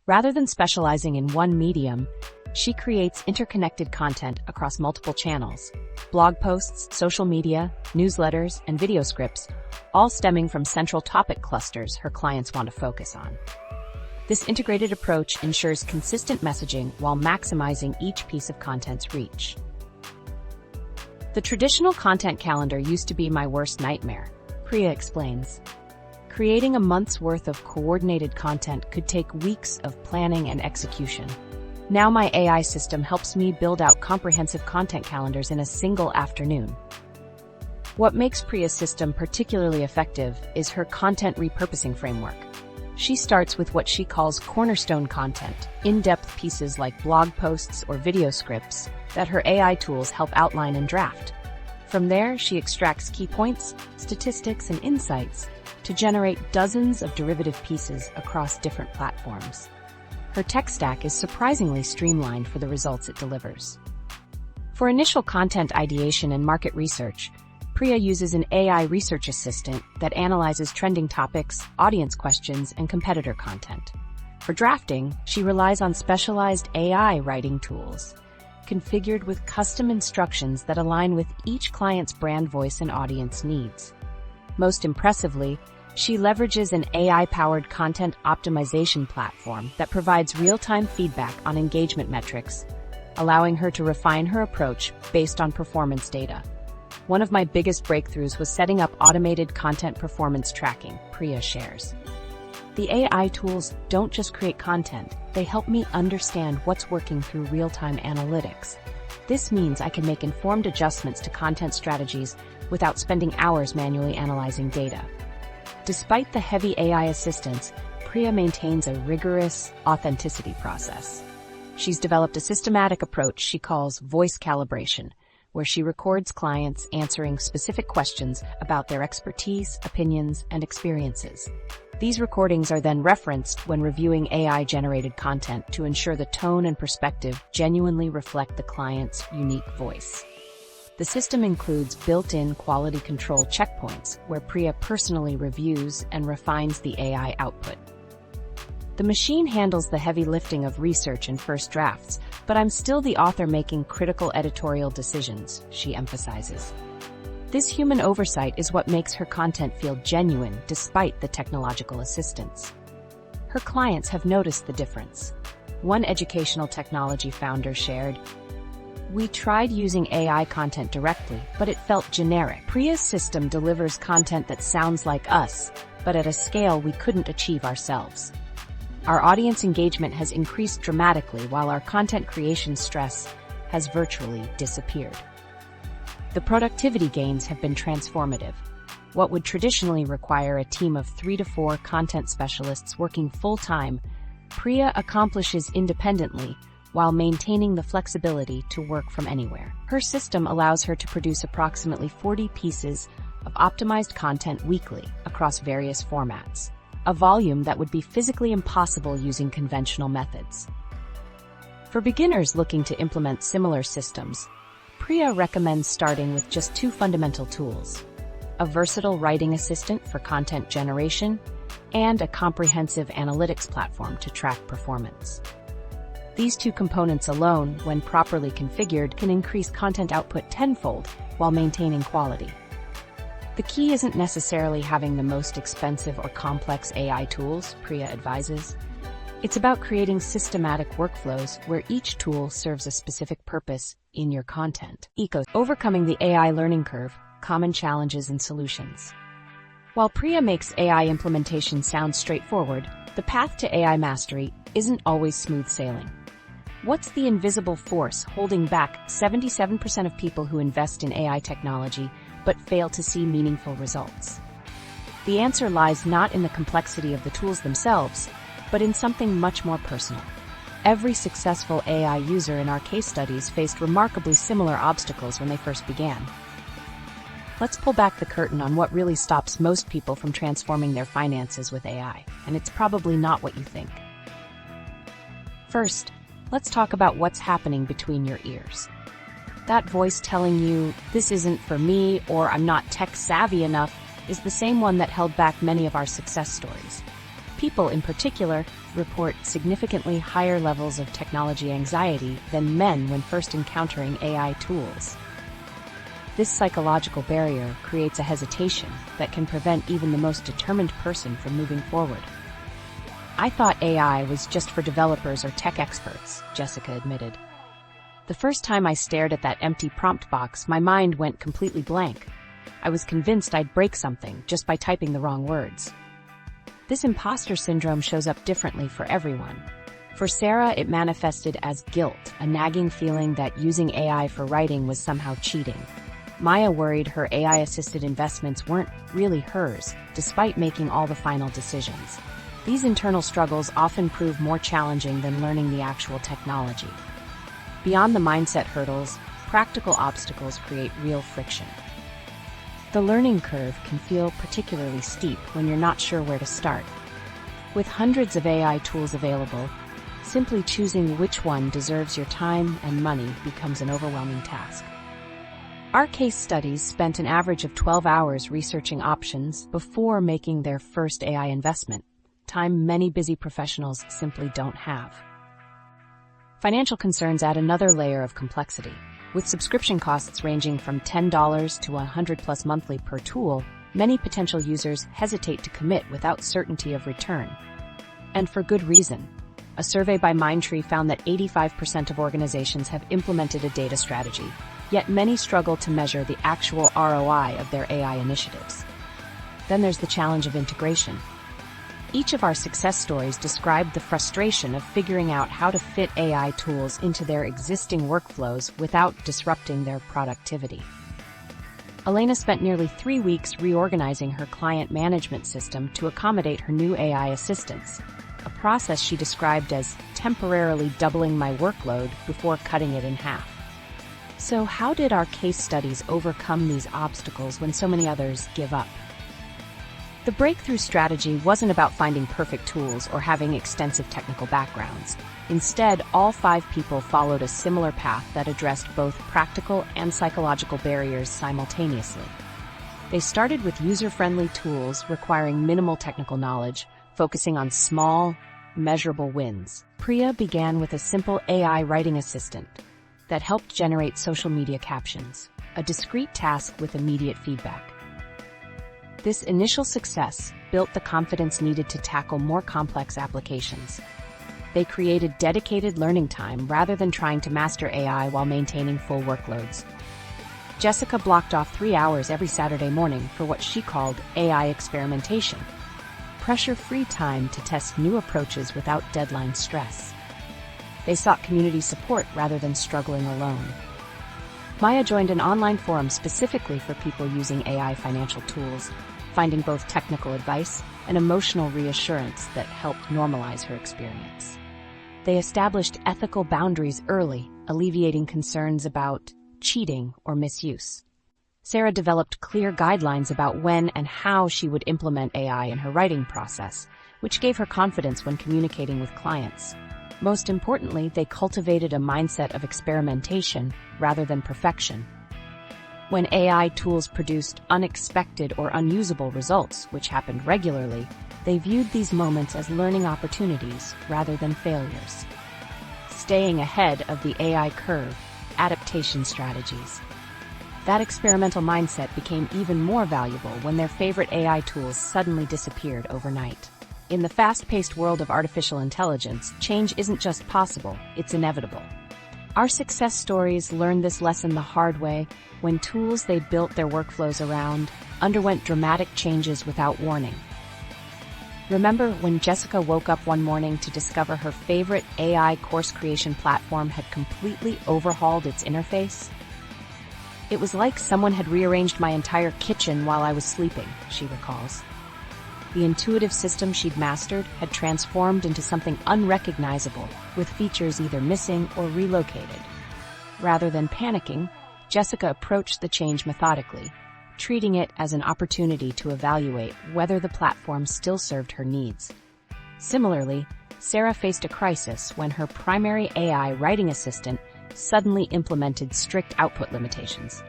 Rather than specializing in one medium, she creates interconnected content across multiple channels: blog posts, social media, newsletters, and video scripts, all stemming from central topic clusters her clients want to focus on. This integrated approach ensures consistent messaging while maximizing each piece of content's reach. The traditional content calendar used to be my worst nightmare, Priya explains. Creating a month's worth of coordinated content could take weeks of planning and execution. Now my AI system helps me build out comprehensive content calendars in a single afternoon. What makes Priya's system particularly effective is her content repurposing framework. She starts with what she calls cornerstone content, in-depth pieces like blog posts or video scripts that her AI tools help outline and draft. From there, she extracts key points, statistics, and insights to generate dozens of derivative pieces across different platforms. Her tech stack is surprisingly streamlined for the results it delivers. For initial content ideation and market research, Priya uses an AI research assistant that analyzes trending topics, audience questions, and competitor content. For drafting, she relies on specialized AI writing tools, configured with custom instructions that align with each client's brand voice and audience needs. Most impressively, she leverages an AI-powered content optimization platform that provides real-time feedback on engagement metrics, allowing her to refine her approach based on performance data. One of my biggest breakthroughs was setting up automated content performance tracking, Priya shares. The AI tools don't just create content, they help me understand what's working through real-time analytics. This means I can make informed adjustments to content strategies without spending hours manually analyzing data. Despite the heavy AI assistance, Priya maintains a rigorous authenticity process. She's developed a systematic approach she calls voice calibration, where she records clients answering specific questions about their expertise, opinions, and experiences. These recordings are then referenced when reviewing AI-generated content to ensure the tone and perspective genuinely reflect the client's unique voice. The system includes built-in quality control checkpoints where Priya personally reviews and refines the AI output. The machine handles the heavy lifting of research and first drafts, but I'm still the author making critical editorial decisions, she emphasizes. This human oversight is what makes her content feel genuine despite the technological assistance. Her clients have noticed the difference. One educational technology founder shared, "We tried using AI content directly, but it felt generic. Priya's system delivers content that sounds like us, but at a scale we couldn't achieve ourselves. Our audience engagement has increased dramatically while our content creation stress has virtually disappeared." The productivity gains have been transformative. What would traditionally require a team of 3 to 4 content specialists working full-time, Priya accomplishes independently while maintaining the flexibility to work from anywhere. Her system allows her to produce approximately 40 pieces of optimized content weekly across various formats, a volume that would be physically impossible using conventional methods. For beginners looking to implement similar systems, Priya recommends starting with just 2 fundamental tools: a versatile writing assistant for content generation and a comprehensive analytics platform to track performance. These 2 components alone, when properly configured, can increase content output tenfold while maintaining quality. The key isn't necessarily having the most expensive or complex AI tools, Priya advises. It's about creating systematic workflows where each tool serves a specific purpose in your content overcoming the AI learning curve, common challenges and solutions. While Priya makes AI implementation sound straightforward, the path to AI mastery isn't always smooth sailing. What's the invisible force holding back 77% of people who invest in AI technology but fail to see meaningful results? The answer lies not in the complexity of the tools themselves, but in something much more personal. Every successful AI user in our case studies faced remarkably similar obstacles when they first began. Let's pull back the curtain on what really stops most people from transforming their finances with AI, and it's probably not what you think. First, let's talk about what's happening between your ears. That voice telling you, "This isn't for me," or "I'm not tech savvy enough," is the same one that held back many of our success stories. People, in particular, report significantly higher levels of technology anxiety than men when first encountering AI tools. This psychological barrier creates a hesitation that can prevent even the most determined person from moving forward. "I thought AI was just for developers or tech experts," Jessica admitted. "The first time I stared at that empty prompt box, my mind went completely blank. I was convinced I'd break something just by typing the wrong words." This imposter syndrome shows up differently for everyone. For Sarah, it manifested as guilt, a nagging feeling that using AI for writing was somehow cheating. Maya worried her AI-assisted investments weren't really hers, despite making all the final decisions. These internal struggles often prove more challenging than learning the actual technology. Beyond the mindset hurdles, practical obstacles create real friction. The learning curve can feel particularly steep when you're not sure where to start. With hundreds of AI tools available, simply choosing which one deserves your time and money becomes an overwhelming task. Our case studies spent an average of 12 hours researching options before making their first AI investment, time many busy professionals simply don't have. Financial concerns add another layer of complexity. With subscription costs ranging from $10 to $100+ monthly per tool, many potential users hesitate to commit without certainty of return. And for good reason. A survey by Mindtree found that 85% of organizations have implemented a data strategy, yet many struggle to measure the actual ROI of their AI initiatives. Then there's the challenge of integration. Each of our success stories described the frustration of figuring out how to fit AI tools into their existing workflows without disrupting their productivity. Elena spent nearly 3 weeks reorganizing her client management system to accommodate her new AI assistants, a process she described as temporarily doubling my workload before cutting it in half. So how did our case studies overcome these obstacles when so many others give up? The breakthrough strategy wasn't about finding perfect tools or having extensive technical backgrounds. Instead, all 5 people followed a similar path that addressed both practical and psychological barriers simultaneously. They started with user-friendly tools requiring minimal technical knowledge, focusing on small, measurable wins. Priya began with a simple AI writing assistant that helped generate social media captions, a discrete task with immediate feedback. This initial success built the confidence needed to tackle more complex applications. They created dedicated learning time rather than trying to master AI while maintaining full workloads. Jessica blocked off 3 hours every Saturday morning for what she called AI experimentation, pressure-free time to test new approaches without deadline stress. They sought community support rather than struggling alone. Maya joined an online forum specifically for people using AI financial tools, finding both technical advice and emotional reassurance that helped normalize her experience. They established ethical boundaries early, alleviating concerns about cheating or misuse. Sarah developed clear guidelines about when and how she would implement AI in her writing process, which gave her confidence when communicating with clients. Most importantly, they cultivated a mindset of experimentation rather than perfection. When AI tools produced unexpected or unusable results, which happened regularly, they viewed these moments as learning opportunities rather than failures. Staying ahead of the AI curve, adaptation strategies. That experimental mindset became even more valuable when their favorite AI tools suddenly disappeared overnight. In the fast-paced world of artificial intelligence, change isn't just possible, it's inevitable. Our success stories learned this lesson the hard way when tools they built their workflows around underwent dramatic changes without warning. Remember when Jessica woke up one morning to discover her favorite AI course creation platform had completely overhauled its interface? "It was like someone had rearranged my entire kitchen while I was sleeping," she recalls. The intuitive system she'd mastered had transformed into something unrecognizable, with features either missing or relocated. Rather than panicking, Jessica approached the change methodically, treating it as an opportunity to evaluate whether the platform still served her needs. Similarly, Sarah faced a crisis when her primary AI writing assistant suddenly implemented strict output limitations.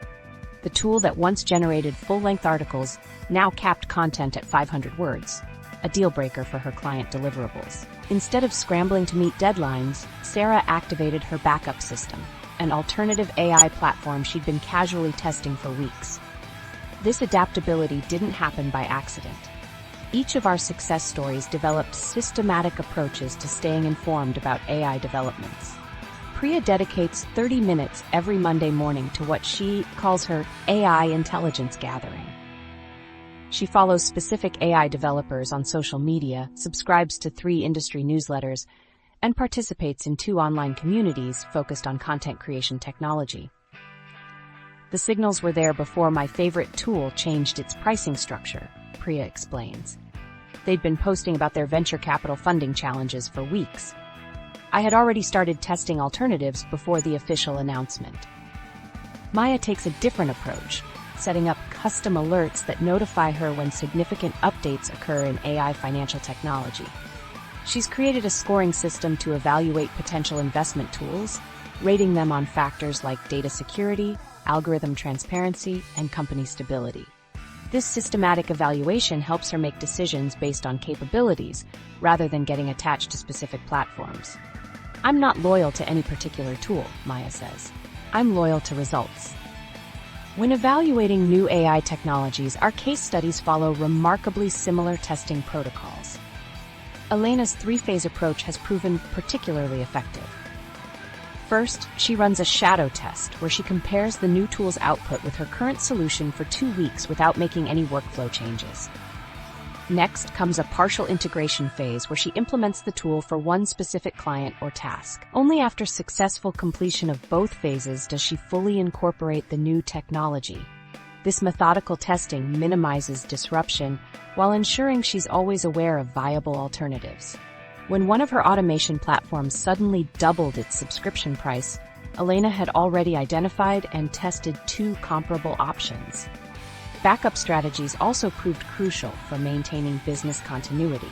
The tool that once generated full-length articles now capped content at 500 words, a deal-breaker for her client deliverables. Instead of scrambling to meet deadlines, Sarah activated her backup system, an alternative AI platform she'd been casually testing for weeks. This adaptability didn't happen by accident. Each of our success stories developed systematic approaches to staying informed about AI developments. Priya dedicates 30 minutes every Monday morning to what she calls her AI intelligence gathering. She follows specific AI developers on social media, subscribes to 3 industry newsletters, and participates in 2 online communities focused on content creation technology. The signals were there before my favorite tool changed its pricing structure, Priya explains. They'd been posting about their venture capital funding challenges for weeks. I had already started testing alternatives before the official announcement. Maya takes a different approach, setting up custom alerts that notify her when significant updates occur in AI financial technology. She's created a scoring system to evaluate potential investment tools, rating them on factors like data security, algorithm transparency, and company stability. This systematic evaluation helps her make decisions based on capabilities, rather than getting attached to specific platforms. I'm not loyal to any particular tool, Maya says. I'm loyal to results. When evaluating new AI technologies, our case studies follow remarkably similar testing protocols. Elena's 3-phase approach has proven particularly effective. First, she runs a shadow test where she compares the new tool's output with her current solution for 2 weeks without making any workflow changes. Next comes a partial integration phase where she implements the tool for one specific client or task. Only after successful completion of both phases does she fully incorporate the new technology. This methodical testing minimizes disruption while ensuring she's always aware of viable alternatives. When one of her automation platforms suddenly doubled its subscription price, Elena had already identified and tested 2 comparable options. Backup strategies also proved crucial for maintaining business continuity.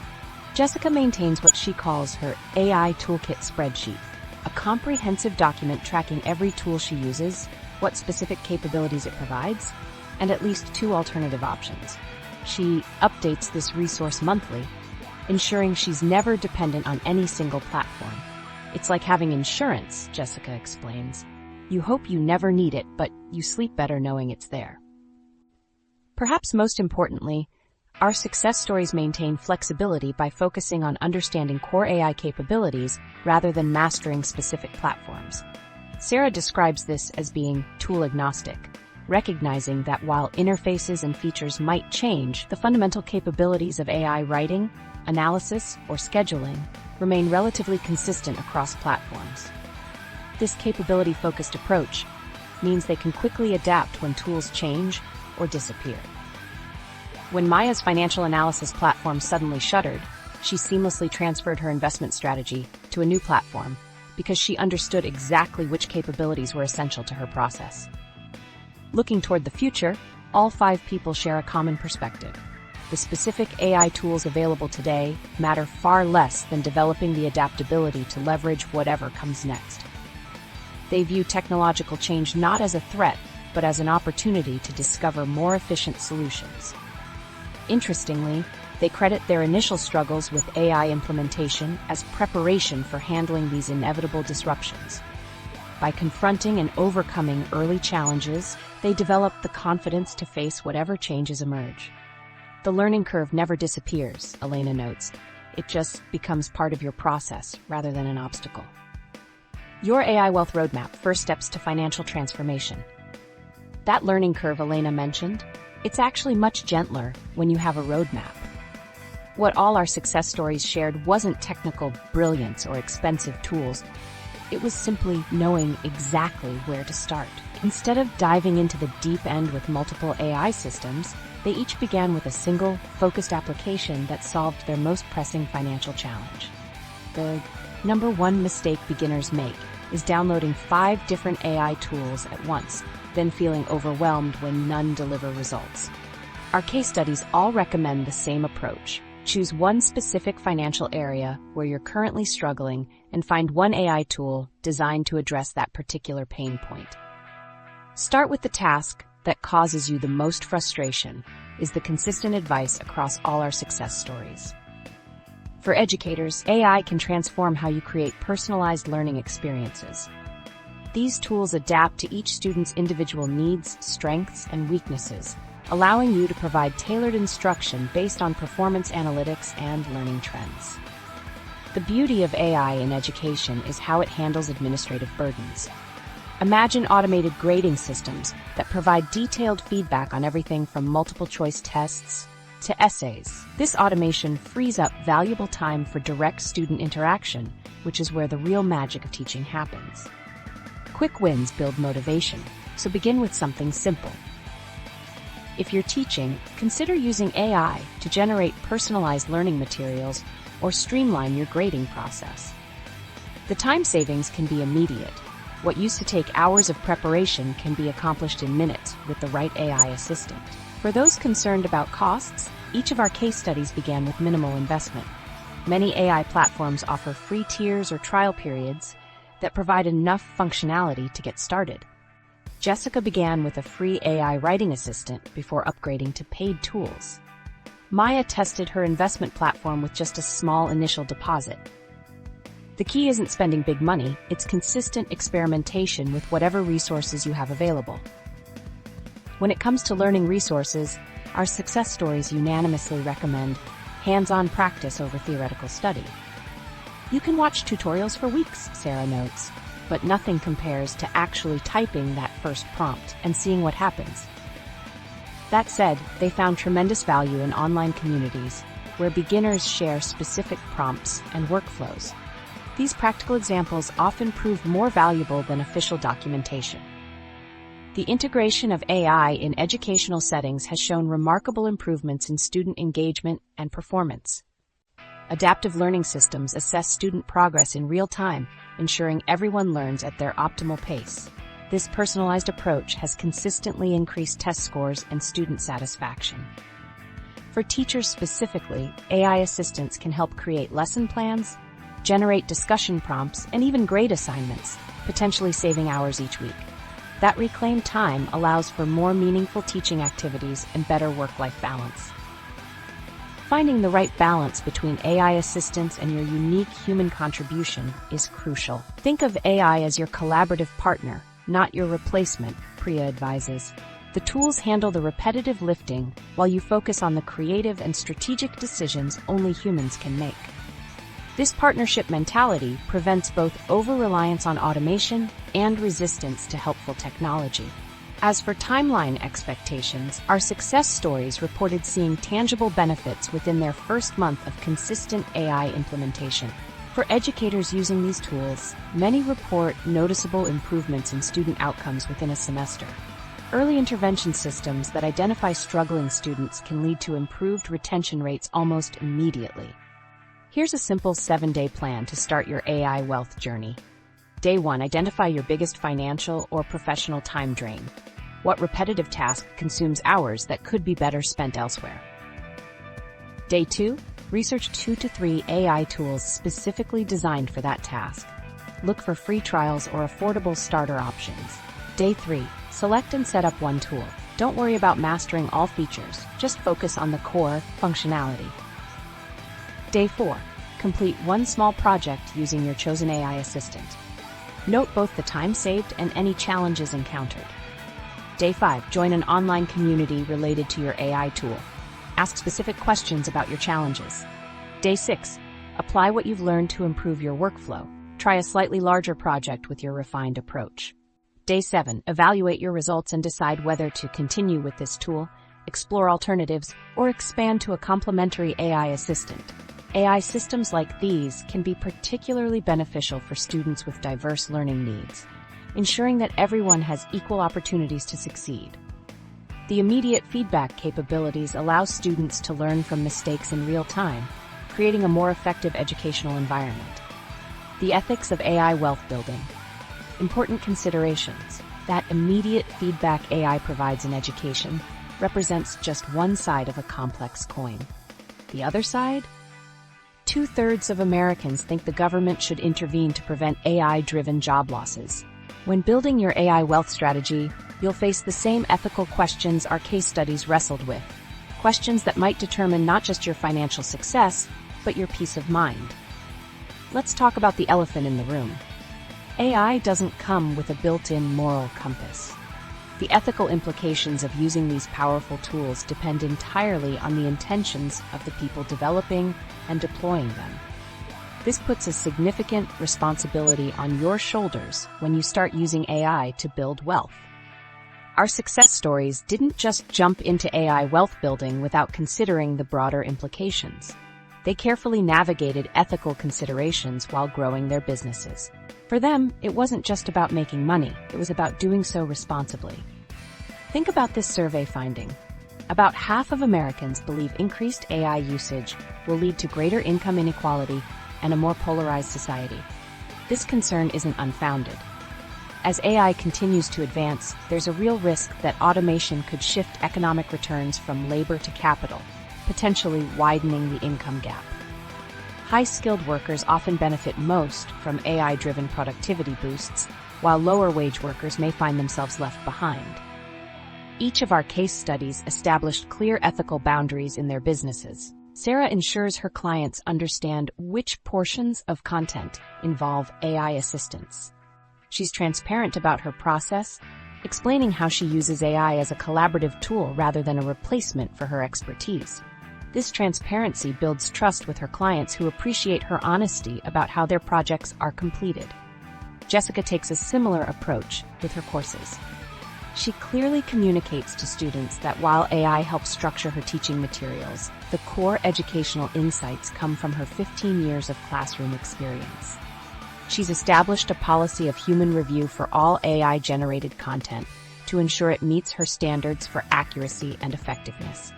Jessica maintains what she calls her AI Toolkit spreadsheet, a comprehensive document tracking every tool she uses, what specific capabilities it provides, and at least 2 alternative options. She updates this resource monthly, ensuring she's never dependent on any single platform. It's like having insurance, Jessica explains. You hope you never need it, but you sleep better knowing it's there. Perhaps most importantly, our success stories maintain flexibility by focusing on understanding core AI capabilities rather than mastering specific platforms. Sarah describes this as being tool agnostic, recognizing that while interfaces and features might change, the fundamental capabilities of AI writing, analysis, or scheduling remain relatively consistent across platforms. This capability-focused approach means they can quickly adapt when tools change or disappear. When Maya's financial analysis platform suddenly shuttered, she seamlessly transferred her investment strategy to a new platform because she understood exactly which capabilities were essential to her process. Looking toward the future, all 5 people share a common perspective. The specific AI tools available today matter far less than developing the adaptability to leverage whatever comes next. They view technological change not as a threat, but as an opportunity to discover more efficient solutions. Interestingly, they credit their initial struggles with AI implementation as preparation for handling these inevitable disruptions. By confronting and overcoming early challenges, they develop the confidence to face whatever changes emerge. The learning curve never disappears, Elena notes. It just becomes part of your process rather than an obstacle. Your AI Wealth Roadmap: First Steps to Financial Transformation. That learning curve Elena mentioned, it's actually much gentler when you have a roadmap. What all our success stories shared wasn't technical brilliance or expensive tools. It was simply knowing exactly where to start. Instead of diving into the deep end with multiple AI systems, they each began with a single, focused application that solved their most pressing financial challenge. The number 1 mistake beginners make is downloading 5 different AI tools at once, then feeling overwhelmed when none deliver results. Our case studies all recommend the same approach. Choose one specific financial area where you're currently struggling and find one AI tool designed to address that particular pain point. Start with the task that causes you the most frustration, is the consistent advice across all our success stories. For educators, AI can transform how you create personalized learning experiences. These tools adapt to each student's individual needs, strengths, and weaknesses, allowing you to provide tailored instruction based on performance analytics and learning trends. The beauty of AI in education is how it handles administrative burdens. Imagine automated grading systems that provide detailed feedback on everything from multiple-choice tests to essays. This automation frees up valuable time for direct student interaction, which is where the real magic of teaching happens. Quick wins build motivation, so begin with something simple. If you're teaching, consider using AI to generate personalized learning materials or streamline your grading process. The time savings can be immediate. What used to take hours of preparation can be accomplished in minutes with the right AI assistant. For those concerned about costs, each of our case studies began with minimal investment. Many AI platforms offer free tiers or trial periods that provide enough functionality to get started. Jessica began with a free AI writing assistant before upgrading to paid tools. Maya tested her investment platform with just a small initial deposit. The key isn't spending big money, it's consistent experimentation with whatever resources you have available. When it comes to learning resources, our success stories unanimously recommend hands-on practice over theoretical study. You can watch tutorials for weeks, Sarah notes, but nothing compares to actually typing that first prompt and seeing what happens. That said, they found tremendous value in online communities where beginners share specific prompts and workflows. These practical examples often prove more valuable than official documentation. The integration of AI in educational settings has shown remarkable improvements in student engagement and performance. Adaptive learning systems assess student progress in real time, ensuring everyone learns at their optimal pace. This personalized approach has consistently increased test scores and student satisfaction. For teachers specifically, AI assistants can help create lesson plans, generate discussion prompts, and even grade assignments, potentially saving hours each week. That reclaimed time allows for more meaningful teaching activities and better work-life balance. Finding the right balance between AI assistance and your unique human contribution is crucial. Think of AI as your collaborative partner, not your replacement, Priya advises. The tools handle the repetitive lifting while you focus on the creative and strategic decisions only humans can make. This partnership mentality prevents both over-reliance on automation and resistance to helpful technology. As for timeline expectations, our success stories reported seeing tangible benefits within their first month of consistent AI implementation. For educators using these tools, many report noticeable improvements in student outcomes within a semester. Early intervention systems that identify struggling students can lead to improved retention rates almost immediately. Here's a simple 7-day plan to start your AI wealth journey. Day 1, identify your biggest financial or professional time drain. What repetitive task consumes hours that could be better spent elsewhere? Day 2, research 2 to 3 AI tools specifically designed for that task. Look for free trials or affordable starter options. Day 3, select and set up one tool. Don't worry about mastering all features, just focus on the core functionality. Day 4, complete one small project using your chosen AI assistant. Note both the time saved and any challenges encountered. Day 5, join an online community related to your AI tool. Ask specific questions about your challenges. Day 6, apply what you've learned to improve your workflow. Try a slightly larger project with your refined approach. Day 7, evaluate your results and decide whether to continue with this tool, explore alternatives, or expand to a complementary AI assistant. AI systems like these can be particularly beneficial for students with diverse learning needs, ensuring that everyone has equal opportunities to succeed. The immediate feedback capabilities allow students to learn from mistakes in real time, creating a more effective educational environment. The ethics of AI wealth building. Important considerations. That immediate feedback AI provides in education represents just one side of a complex coin. The other side? 2/3 of Americans think the government should intervene to prevent AI-driven job losses. When building your AI wealth strategy, you'll face the same ethical questions our case studies wrestled with. Questions that might determine not just your financial success, but your peace of mind. Let's talk about the elephant in the room. AI doesn't come with a built-in moral compass. The ethical implications of using these powerful tools depend entirely on the intentions of the people developing and deploying them. This puts a significant responsibility on your shoulders when you start using AI to build wealth. Our success stories didn't just jump into AI wealth building without considering the broader implications. They carefully navigated ethical considerations while growing their businesses. For them, it wasn't just about making money, it was about doing so responsibly. Think about this survey finding. About half of Americans believe increased AI usage will lead to greater income inequality and a more polarized society. This concern isn't unfounded. As AI continues to advance, there's a real risk that automation could shift economic returns from labor to capital, potentially widening the income gap. High-skilled workers often benefit most from AI-driven productivity boosts, while lower-wage workers may find themselves left behind. Each of our case studies established clear ethical boundaries in their businesses. Sarah ensures her clients understand which portions of content involve AI assistance. She's transparent about her process, explaining how she uses AI as a collaborative tool rather than a replacement for her expertise. This transparency builds trust with her clients who appreciate her honesty about how their projects are completed. Jessica takes a similar approach with her courses. She clearly communicates to students that while AI helps structure her teaching materials, the core educational insights come from her 15 years of classroom experience. She's established a policy of human review for all AI-generated content to ensure it meets her standards for accuracy and effectiveness.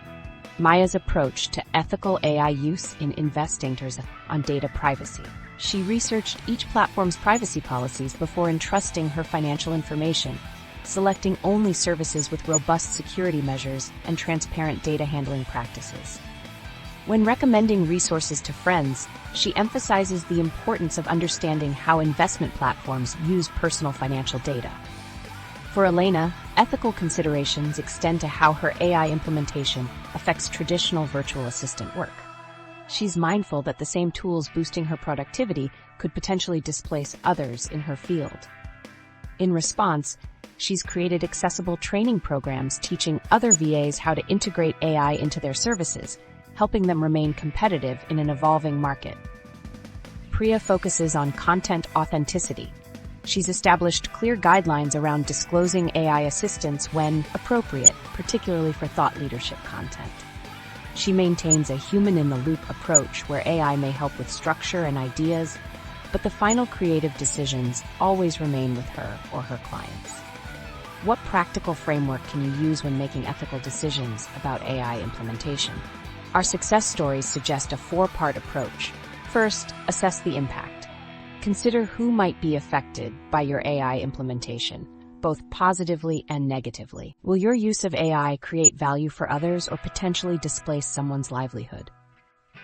Maya's approach to ethical AI use in investing turns on data privacy. She researched each platform's privacy policies before entrusting her financial information, selecting only services with robust security measures and transparent data handling practices. When recommending resources to friends, she emphasizes the importance of understanding how investment platforms use personal financial data. For Elena, ethical considerations extend to how her AI implementation affects traditional virtual assistant work. She's mindful that the same tools boosting her productivity could potentially displace others in her field. In response, she's created accessible training programs teaching other VAs how to integrate AI into their services, helping them remain competitive in an evolving market. Priya focuses on content authenticity. She's established clear guidelines around disclosing AI assistance when appropriate, particularly for thought leadership content. She maintains a human-in-the-loop approach where AI may help with structure and ideas, but the final creative decisions always remain with her or her clients. What practical framework can you use when making ethical decisions about AI implementation? Our success stories suggest a 4-part approach. First, assess the impact. Consider who might be affected by your AI implementation, both positively and negatively. Will your use of AI create value for others or potentially displace someone's livelihood?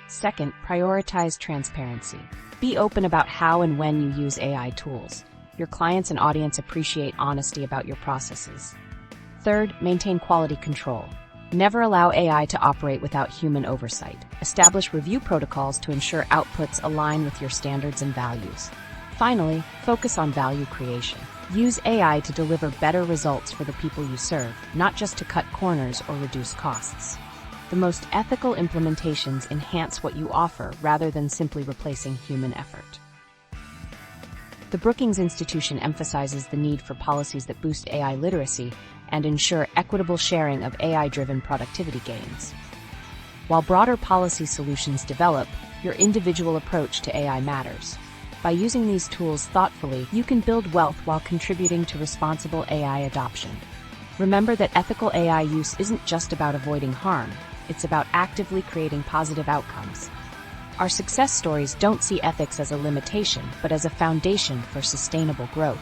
Second, prioritize transparency. Be open about how and when you use AI tools. Your clients and audience appreciate honesty about your processes. Third, maintain quality control. Never allow AI to operate without human oversight. Establish review protocols to ensure outputs align with your standards and values. Finally, focus on value creation. Use AI to deliver better results for the people you serve, not just to cut corners or reduce costs. The most ethical implementations enhance what you offer rather than simply replacing human effort. The Brookings Institution emphasizes the need for policies that boost AI literacy and ensure equitable sharing of AI-driven productivity gains. While broader policy solutions develop, your individual approach to AI matters. By using these tools thoughtfully, you can build wealth while contributing to responsible AI adoption. Remember that ethical AI use isn't just about avoiding harm, it's about actively creating positive outcomes. Our success stories don't see ethics as a limitation, but as a foundation for sustainable growth.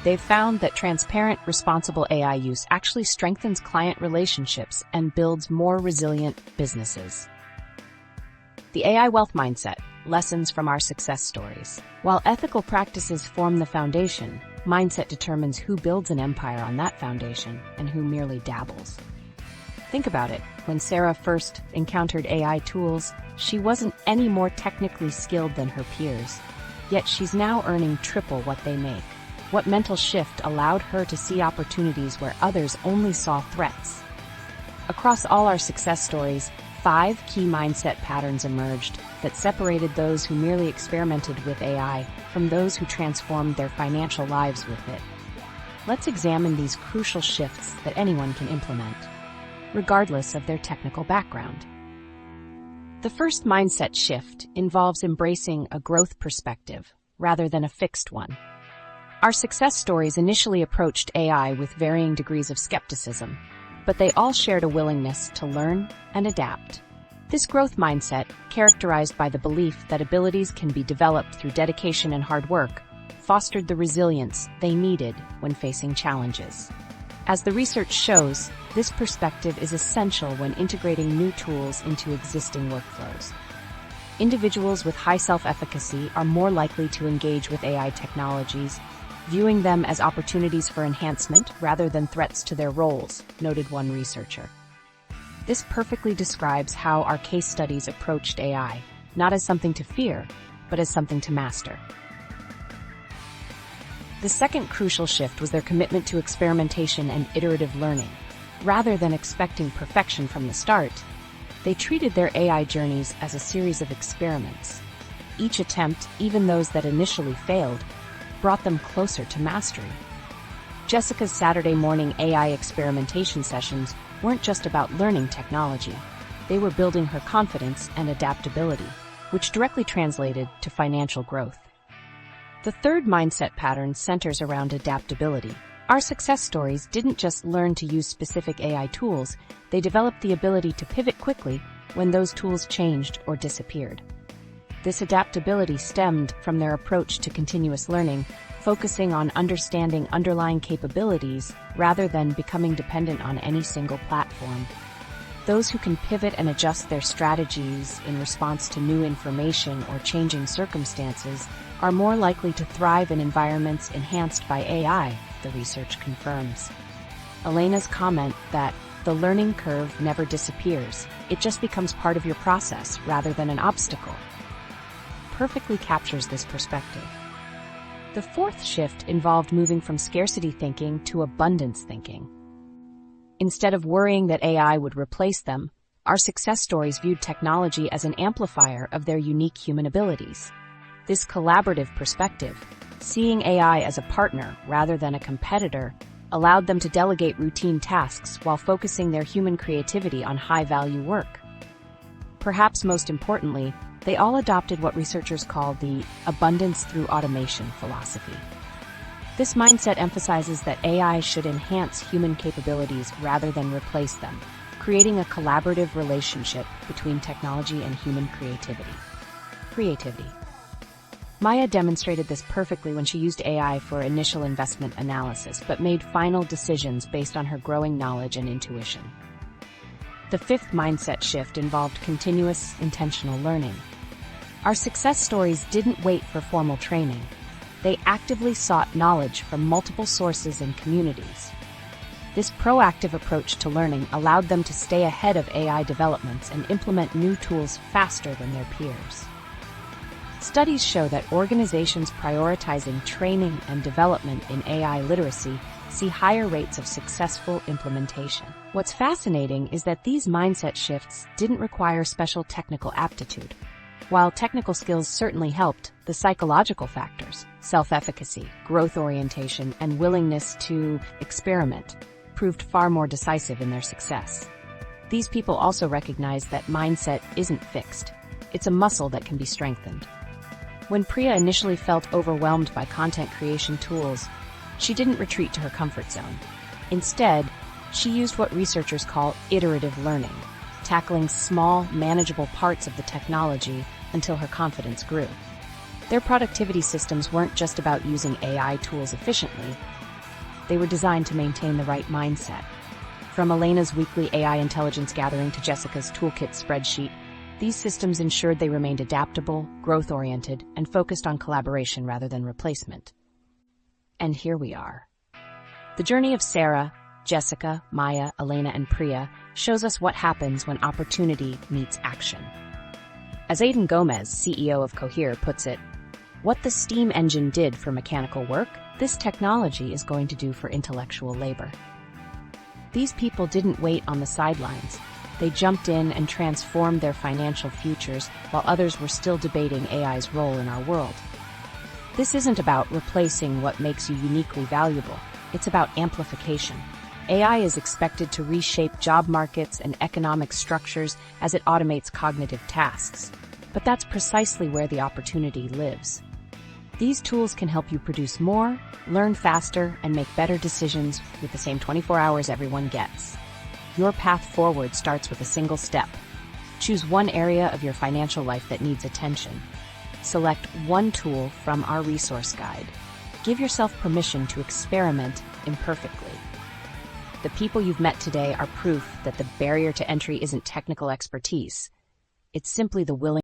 They've found that transparent, responsible AI use actually strengthens client relationships and builds more resilient businesses. The AI wealth mindset, lessons from our success stories. While ethical practices form the foundation, mindset determines who builds an empire on that foundation and who merely dabbles. Think about it. When Sarah first encountered AI tools, she wasn't any more technically skilled than her peers. Yet she's now earning triple what they make. What mental shift allowed her to see opportunities where others only saw threats? Across all our success stories, 5 key mindset patterns emerged that separated those who merely experimented with AI from those who transformed their financial lives with it. Let's examine these crucial shifts that anyone can implement, regardless of their technical background. The first mindset shift involves embracing a growth perspective rather than a fixed one. Our success stories initially approached AI with varying degrees of skepticism, but they all shared a willingness to learn and adapt. This growth mindset, characterized by the belief that abilities can be developed through dedication and hard work, fostered the resilience they needed when facing challenges. As the research shows, this perspective is essential when integrating new tools into existing workflows. Individuals with high self-efficacy are more likely to engage with AI technologies, viewing them as opportunities for enhancement rather than threats to their roles, noted one researcher. This perfectly describes how our case studies approached AI, not as something to fear, but as something to master. The second crucial shift was their commitment to experimentation and iterative learning. Rather than expecting perfection from the start, they treated their AI journeys as a series of experiments. Each attempt, even those that initially failed, brought them closer to mastery. Jessica's Saturday morning AI experimentation sessions weren't just about learning technology. They were building her confidence and adaptability, which directly translated to financial growth. The third mindset pattern centers around adaptability. Our success stories didn't just learn to use specific AI tools, they developed the ability to pivot quickly when those tools changed or disappeared. This adaptability stemmed from their approach to continuous learning, focusing on understanding underlying capabilities rather than becoming dependent on any single platform. Those who can pivot and adjust their strategies in response to new information or changing circumstances are more likely to thrive in environments enhanced by AI, the research confirms. Elena's comment that the learning curve never disappears, it just becomes part of your process rather than an obstacle, perfectly captures this perspective. The fourth shift involved moving from scarcity thinking to abundance thinking. Instead of worrying that AI would replace them, our success stories viewed technology as an amplifier of their unique human abilities. This collaborative perspective, seeing AI as a partner rather than a competitor, allowed them to delegate routine tasks while focusing their human creativity on high-value work. Perhaps most importantly, they all adopted what researchers call the abundance through automation philosophy. This mindset emphasizes that AI should enhance human capabilities rather than replace them, creating a collaborative relationship between technology and human creativity. Maya demonstrated this perfectly when she used AI for initial investment analysis, but made final decisions based on her growing knowledge and intuition. The fifth mindset shift involved continuous, intentional learning. Our success stories didn't wait for formal training. They actively sought knowledge from multiple sources and communities. This proactive approach to learning allowed them to stay ahead of AI developments and implement new tools faster than their peers. Studies show that organizations prioritizing training and development in AI literacy see higher rates of successful implementation. What's fascinating is that these mindset shifts didn't require special technical aptitude. While technical skills certainly helped, the psychological factors, self-efficacy, growth orientation, and willingness to experiment, proved far more decisive in their success. These people also recognize that mindset isn't fixed. It's a muscle that can be strengthened. When Priya initially felt overwhelmed by content creation tools, she didn't retreat to her comfort zone. Instead, she used what researchers call iterative learning, tackling small, manageable parts of the technology until her confidence grew. Their productivity systems weren't just about using AI tools efficiently. They were designed to maintain the right mindset. From Elena's weekly AI intelligence gathering to Jessica's toolkit spreadsheet, these systems ensured they remained adaptable, growth-oriented, and focused on collaboration rather than replacement. And here we are. The journey of Sarah, Jessica, Maya, Elena, and Priya shows us what happens when opportunity meets action. As Aidan Gomez, CEO of Cohere, puts it, "What the steam engine did for mechanical work, this technology is going to do for intellectual labor." These people didn't wait on the sidelines. They jumped in and transformed their financial futures while others were still debating AI's role in our world. This isn't about replacing what makes you uniquely valuable. It's about amplification. AI is expected to reshape job markets and economic structures as it automates cognitive tasks. But that's precisely where the opportunity lives. These tools can help you produce more, learn faster, and make better decisions with the same 24 hours everyone gets. Your path forward starts with a single step. Choose one area of your financial life that needs attention. Select one tool from our resource guide. Give yourself permission to experiment imperfectly. The people you've met today are proof that the barrier to entry isn't technical expertise. It's simply the willingness